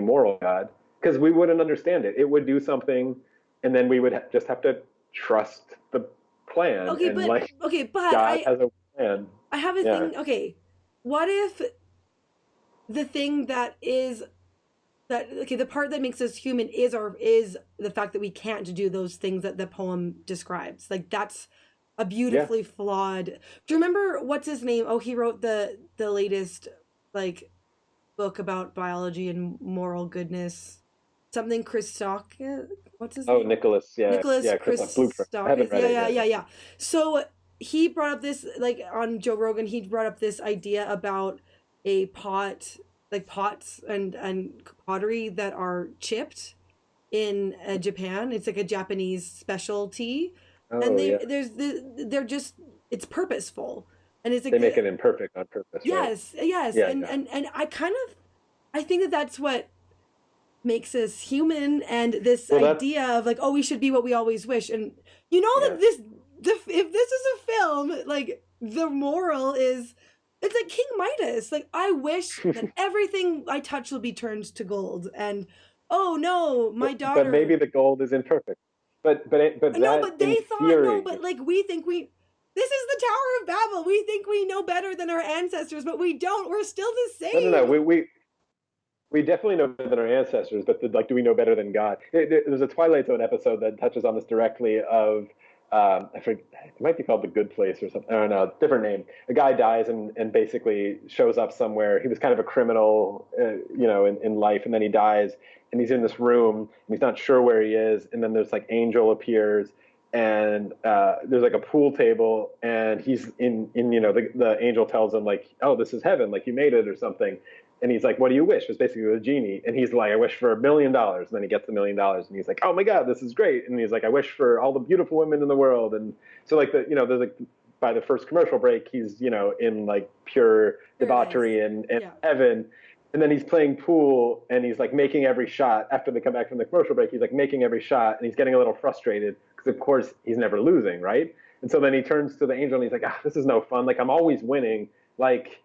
moral God, because we wouldn't understand it. It would do something, and then we would just have to trust the plan. Okay, and but like okay, but God has a plan. I have a Yeah. thing. Okay, what if the thing the part that makes us human is the fact that we can't do those things that the poem describes. Like that's a beautifully flawed. Do you remember what's his name? Oh, he wrote the latest like book about biology and moral goodness. Something Christock. What's his name? Nicholas. Yeah. Nicholas Yeah. Blueprint. I haven't Christakis. read it yet. Yeah. So he brought up this, like on Joe Rogan, he brought up this idea about a pot, like pots and pottery that are chipped in Japan. It's like a Japanese specialty, and they're just, it's purposeful, and it's like they make it imperfect on purpose. Yes, right? yes, Yeah, and I think that that's what makes us human, and this idea of like, oh, we should be what we always wish. And that if this is a film, like the moral is, it's like King Midas. Like, I wish that everything I touch will be turned to gold. And oh no, my daughter. But maybe the gold is imperfect. But no, but they thought theory, no, but like we think we. This is the Tower of Babel. We think we know better than our ancestors, but we don't. We're still the same. No. We definitely know better than our ancestors, but do we know better than God? There's a Twilight Zone episode that touches on this directly. I forget, it might be called The Good Place or something. I don't know, different name. A guy dies and basically shows up somewhere. He was kind of a criminal, in life, and then he dies, and he's in this room, and he's not sure where he is. And then there's like angel appears, and there's like a pool table, and he's in the angel tells him like, oh, this is heaven, like you made it or something. And he's like, what do you wish? It's basically the genie. And he's like, I wish for $1 million. And then he gets the $1 million. And he's like, oh my God, this is great. And he's like, I wish for all the beautiful women in the world. And so like there's like, by the first commercial break, he's, in like pure debauchery and heaven. And then he's playing pool, and he's like making every shot. After they come back from the commercial break, he's like making every shot, and he's getting a little frustrated because of course he's never losing, right? And so then he turns to the angel and he's like, this is no fun. Like, I'm always winning. Like,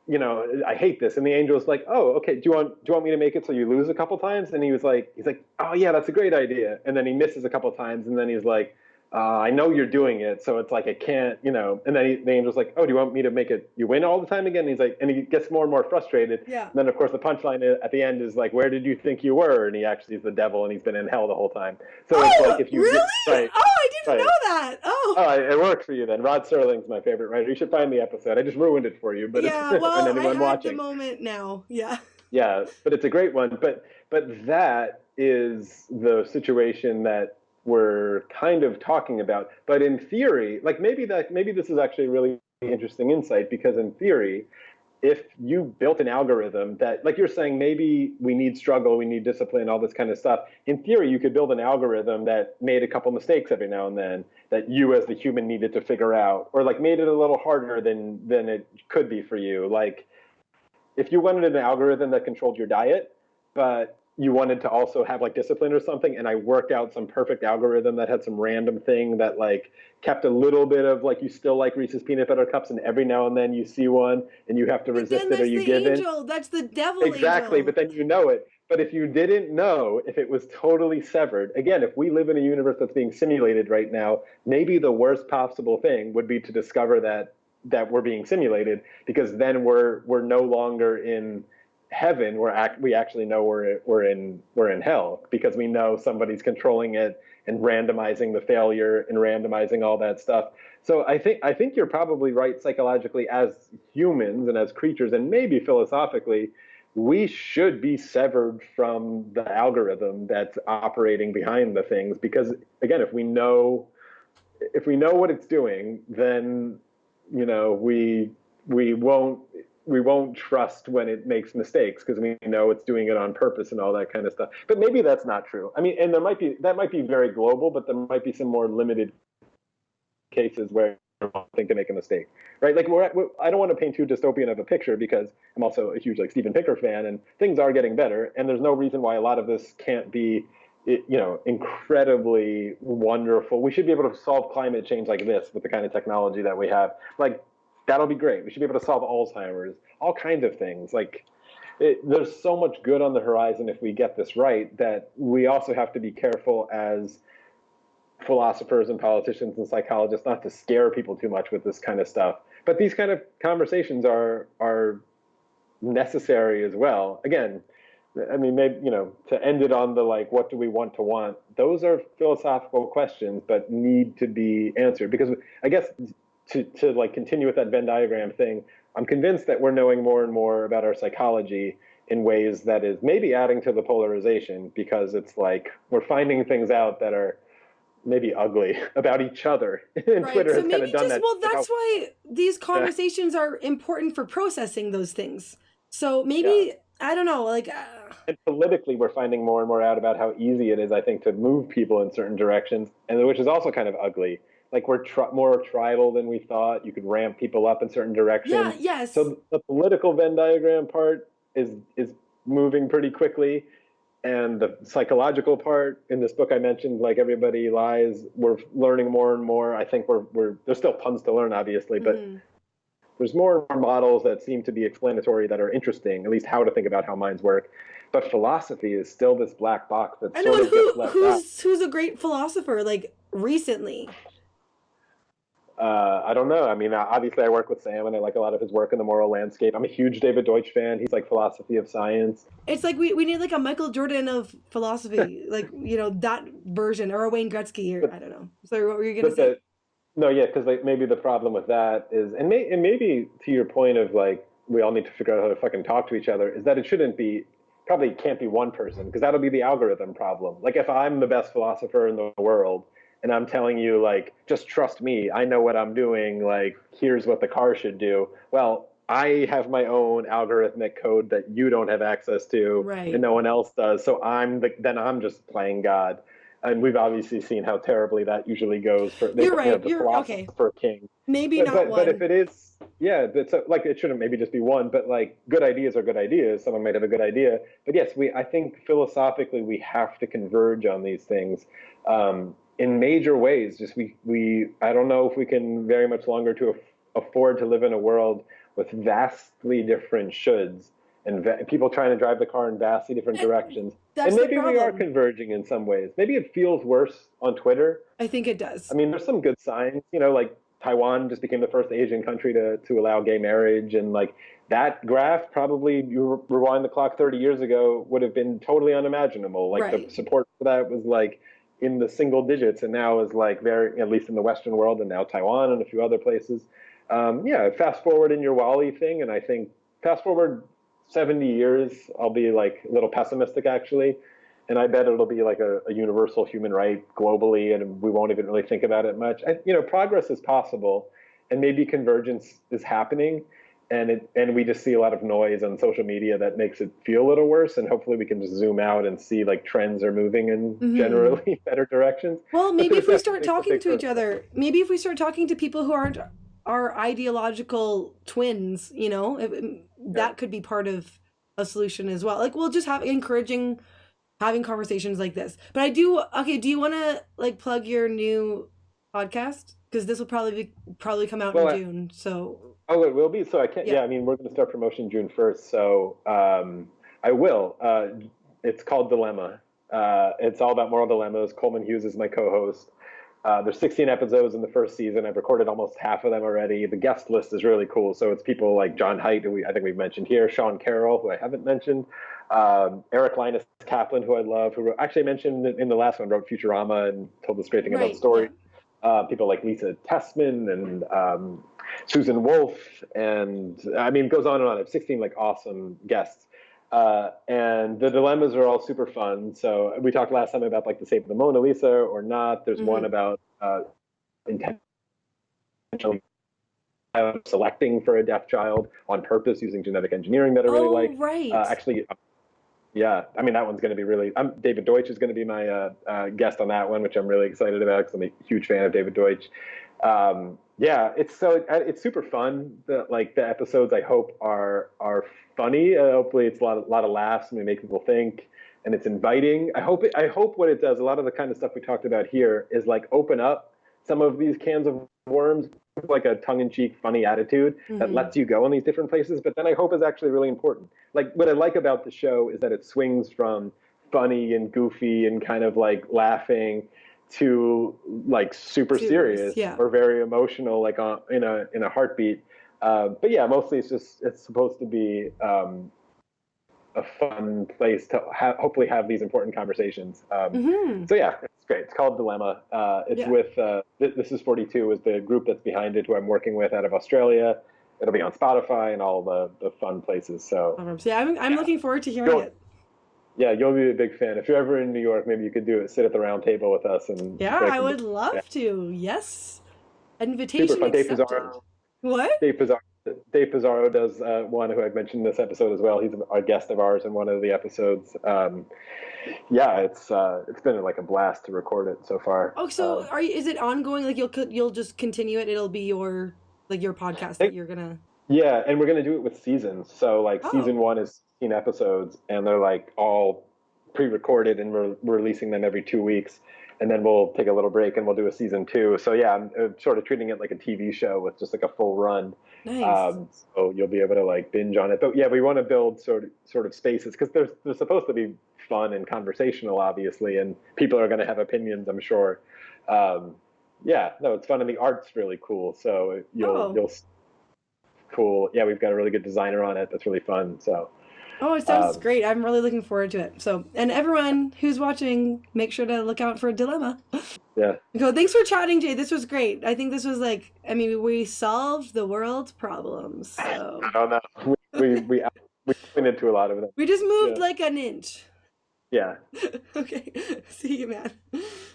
I hate this. And the angel's like, oh, okay, do you want me to make it so you lose a couple times? And he's like, oh yeah, that's a great idea. And then he misses a couple times, and then he's like, I know you're doing it, so it's like I can't, you know. And then the angel's like, oh, do you want me to make it you win all the time again? And he's like, and he gets more and more frustrated. Yeah. And then of course the punchline at the end is like, where did you think you were? And he actually is the devil, and he's been in hell the whole time. So it's like Oh, if you really? right, Oh, I didn't right. know that. Oh. Oh, it works for you then. Rod Serling's my favorite writer. You should find the episode. I just ruined it for you, but it's Yeah, and well, I anyone had the watching. moment now. Yeah. Yeah, but it's a great one. But that is the situation that we're kind of talking about. But in theory, like maybe this is actually a really interesting insight, because in theory, if you built an algorithm that, like you're saying, maybe we need struggle, we need discipline, all this kind of stuff. In theory, you could build an algorithm that made a couple mistakes every now and then that you as the human needed to figure out, or like made it a little harder than it could be for you. Like if you wanted an algorithm that controlled your diet, but you wanted to also have like discipline or something, and I worked out some perfect algorithm that had some random thing that like kept a little bit of like, you still like Reese's peanut butter cups, and every now and then you see one and you have to But resist then it or that's you the give in. angel. That's the devil Exactly, angel. but then you know it. But if you didn't know, if it was totally severed, again, if we live in a universe that's being simulated right now, maybe the worst possible thing would be to discover that we're being simulated, because then we're no longer in heaven. We actually know we're in hell, because we know somebody's controlling it and randomizing the failure and randomizing all that stuff. So I think you're probably right psychologically, as humans and as creatures, and maybe philosophically, we should be severed from the algorithm that's operating behind the things, because again, if we know what it's doing, then we won't trust when it makes mistakes, because we know it's doing it on purpose and all that kind of stuff. But maybe that's not true. I mean, and that might be very global, but there might be some more limited cases where I think to make a mistake, right? Like I don't want to paint too dystopian of a picture, because I'm also a huge like Steven Pinker fan, and things are getting better, and there's no reason why a lot of this can't be, incredibly wonderful. We should be able to solve climate change like this with the kind of technology that we have. Like that'll be great. We should be able to solve Alzheimer's, all kinds of things. Like there's so much good on the horizon if we get this right, that we also have to be careful as philosophers and politicians and psychologists not to scare people too much with this kind of stuff. But these kind of conversations are necessary as well. Again, I mean, maybe, to end it on the like, what do we want to want? Those are philosophical questions, but need to be answered. Because I guess to like continue with that Venn diagram thing, I'm convinced that we're knowing more and more about our psychology in ways that is maybe adding to the polarization, because it's like we're finding things out that are maybe ugly about each other. And Right. Twitter So has kind maybe of done just, that. well, Like how, that's why these yeah, conversations are important for processing those things. So yeah. maybe, I don't know, like, And politically, we're finding more and more out about how easy it is, I think, to move people in certain directions, and which is also kind of ugly. Like we're more tribal than we thought. You could ramp people up in certain yeah, directions. yes. So the political Venn diagram part is moving pretty quickly, and the psychological part in this book I mentioned, like Everybody Lies, we're learning more and more. I think we're there's still tons to learn, obviously, but Mhm. there's more and more models that seem to be explanatory, that are interesting, at least how to think about how minds work. But philosophy is still this black box that I know, sort and of gets left out. who's a great philosopher, like, recently? I don't know. I mean, obviously, I work with Sam, and I like a lot of his work in the moral landscape. I'm a huge David Deutsch fan. He's like philosophy of science. It's like we need like a Michael Jordan of philosophy, like, that version, or a Wayne Gretzky, or But I don't know. Sorry, what were you gonna but say? the no, yeah, because like maybe the problem with that is, and maybe to your point of like we all need to figure out how to fucking talk to each other, is that it shouldn't be, probably can't be one person, because that'll be the algorithm problem. Like if I'm the best philosopher in the world and I'm telling you like, just trust me, I know what I'm doing, like here's what the car should do. Well, I have my own algorithmic code that you don't have access to and Right. no one else does. So then I'm just playing God. And we've obviously seen how terribly that usually goes for You're right. the You're okay. philosopher king. Maybe But not if one. it is, yeah, that's like it shouldn't maybe just be one. But like good ideas are good ideas. Someone might have a good idea. But yes, I think philosophically we have to converge on these things in major ways. Just we I don't know if we can very much longer to afford to live in a world with vastly different shoulds people trying to drive the car in vastly different directions. That's and maybe the we are problem. converging in some ways. Maybe it feels worse on Twitter. I think it does. I mean, there's some good signs, like Taiwan just became the first Asian country to allow gay marriage. And like that graph, probably you rewind the clock 30 years ago, would have been totally unimaginable. Like the Right. support for that was like in the single digits, and now is like very, at least in the Western world, and now Taiwan and a few other places. Yeah, fast forward in your Wally thing, and I think fast forward 70 years, I'll be like a little pessimistic actually. And I bet it'll be like a universal human right globally, and we won't even really think about it much. Progress is possible, and maybe convergence is happening, and we just see a lot of noise on social media that makes it feel a little worse. And hopefully, we can just zoom out and see like trends are moving in generally better directions. Well, But maybe there's if we start definitely a talking big to each first step. other, maybe if we start talking to people who aren't our ideological twins, Yeah. that could be part of a solution as well. Like we'll just have encouraging having conversations like this. But I do. Okay, do you want to like plug your new podcast? Because this will probably come out Well, in June. So Oh, it will be. So I can't. yeah. Yeah, I mean, we're going to start promotion June 1st. So I will. It's called Dilemma. It's all about moral dilemmas. Coleman Hughes is my co-host. There's 16 episodes in the first season. I've recorded almost half of them already. The guest list is really cool. So it's people like John Haidt, who I think we've mentioned here, Sean Carroll, who I haven't mentioned, Eric Linus Kaplan, who I love, who actually mentioned in the last one, wrote Futurama and told this great thing about Right. story. Yeah. People like Lisa Tessman and Susan Wolf, and I mean, it goes on and on. I have 16 like awesome guests. And the dilemmas are all super fun. So we talked last time about like the shape of the Mona Lisa or not. There's one about intentionally selecting for a deaf child on purpose using genetic engineering that I really like. Right. Actually, yeah, I mean, that one's going to be really. David Deutsch is going to be my guest on that one, which I'm really excited about because I'm a huge fan of David Deutsch. Yeah, it's super fun. The episodes I hope are funny. Hopefully, it's a lot of laughs and they make people think, and it's inviting. I hope what it does, a lot of the kind of stuff we talked about here, is like open up some of these cans of worms with like a tongue-in-cheek, funny attitude that lets you go in these different places. But then I hope is actually really important. Like what I like about the show is that it swings from funny and goofy and kind of like laughing to like super serious yeah. or very emotional, like in a heartbeat. But yeah, mostly it's supposed to be a fun place to hopefully have these important conversations. So yeah, it's great. It's called Dilemma. It's with This is 42 is the group that's behind it, who I'm working with out of Australia. It'll be on Spotify and all the fun places. So yeah, I'm looking forward to hearing it. Yeah, you'll be a big fan. If you're ever in New York, maybe you could do it. Sit at the round table with us and I would love to. Yes, invitation super fun. accepted. What? Dave Pizarro does one who I've mentioned in this episode as well. He's a guest of ours in one of the episodes. Yeah, it's been like a blast to record it so far. Oh, so is it ongoing? Like you'll just continue it? It'll be your podcast that you're gonna. Yeah, and we're gonna do it with seasons. So like season 1 is 16 episodes, and they're like all pre-recorded, and we're releasing them every 2 weeks. And then we'll take a little break and we'll do a season 2. So yeah, I'm sort of treating it like a TV show with just like a full run. Nice. So you'll be able to like binge on it. But yeah, we want to build sort of spaces because they're supposed to be fun and conversational, obviously, and people are going to have opinions, I'm sure. Yeah, no, it's fun, and the art's really cool. So you'll cool. Yeah, we've got a really good designer on it. That's really fun. So. Oh, it sounds great. I'm really looking forward to it. So, and everyone who's watching, make sure to look out for a Dilemma. Yeah. So thanks for chatting, Jay. This was great. I think this was we solved the world's problems. So. I don't know. We pointed to a lot of them. We just moved like an inch. Yeah. Okay. See you, man.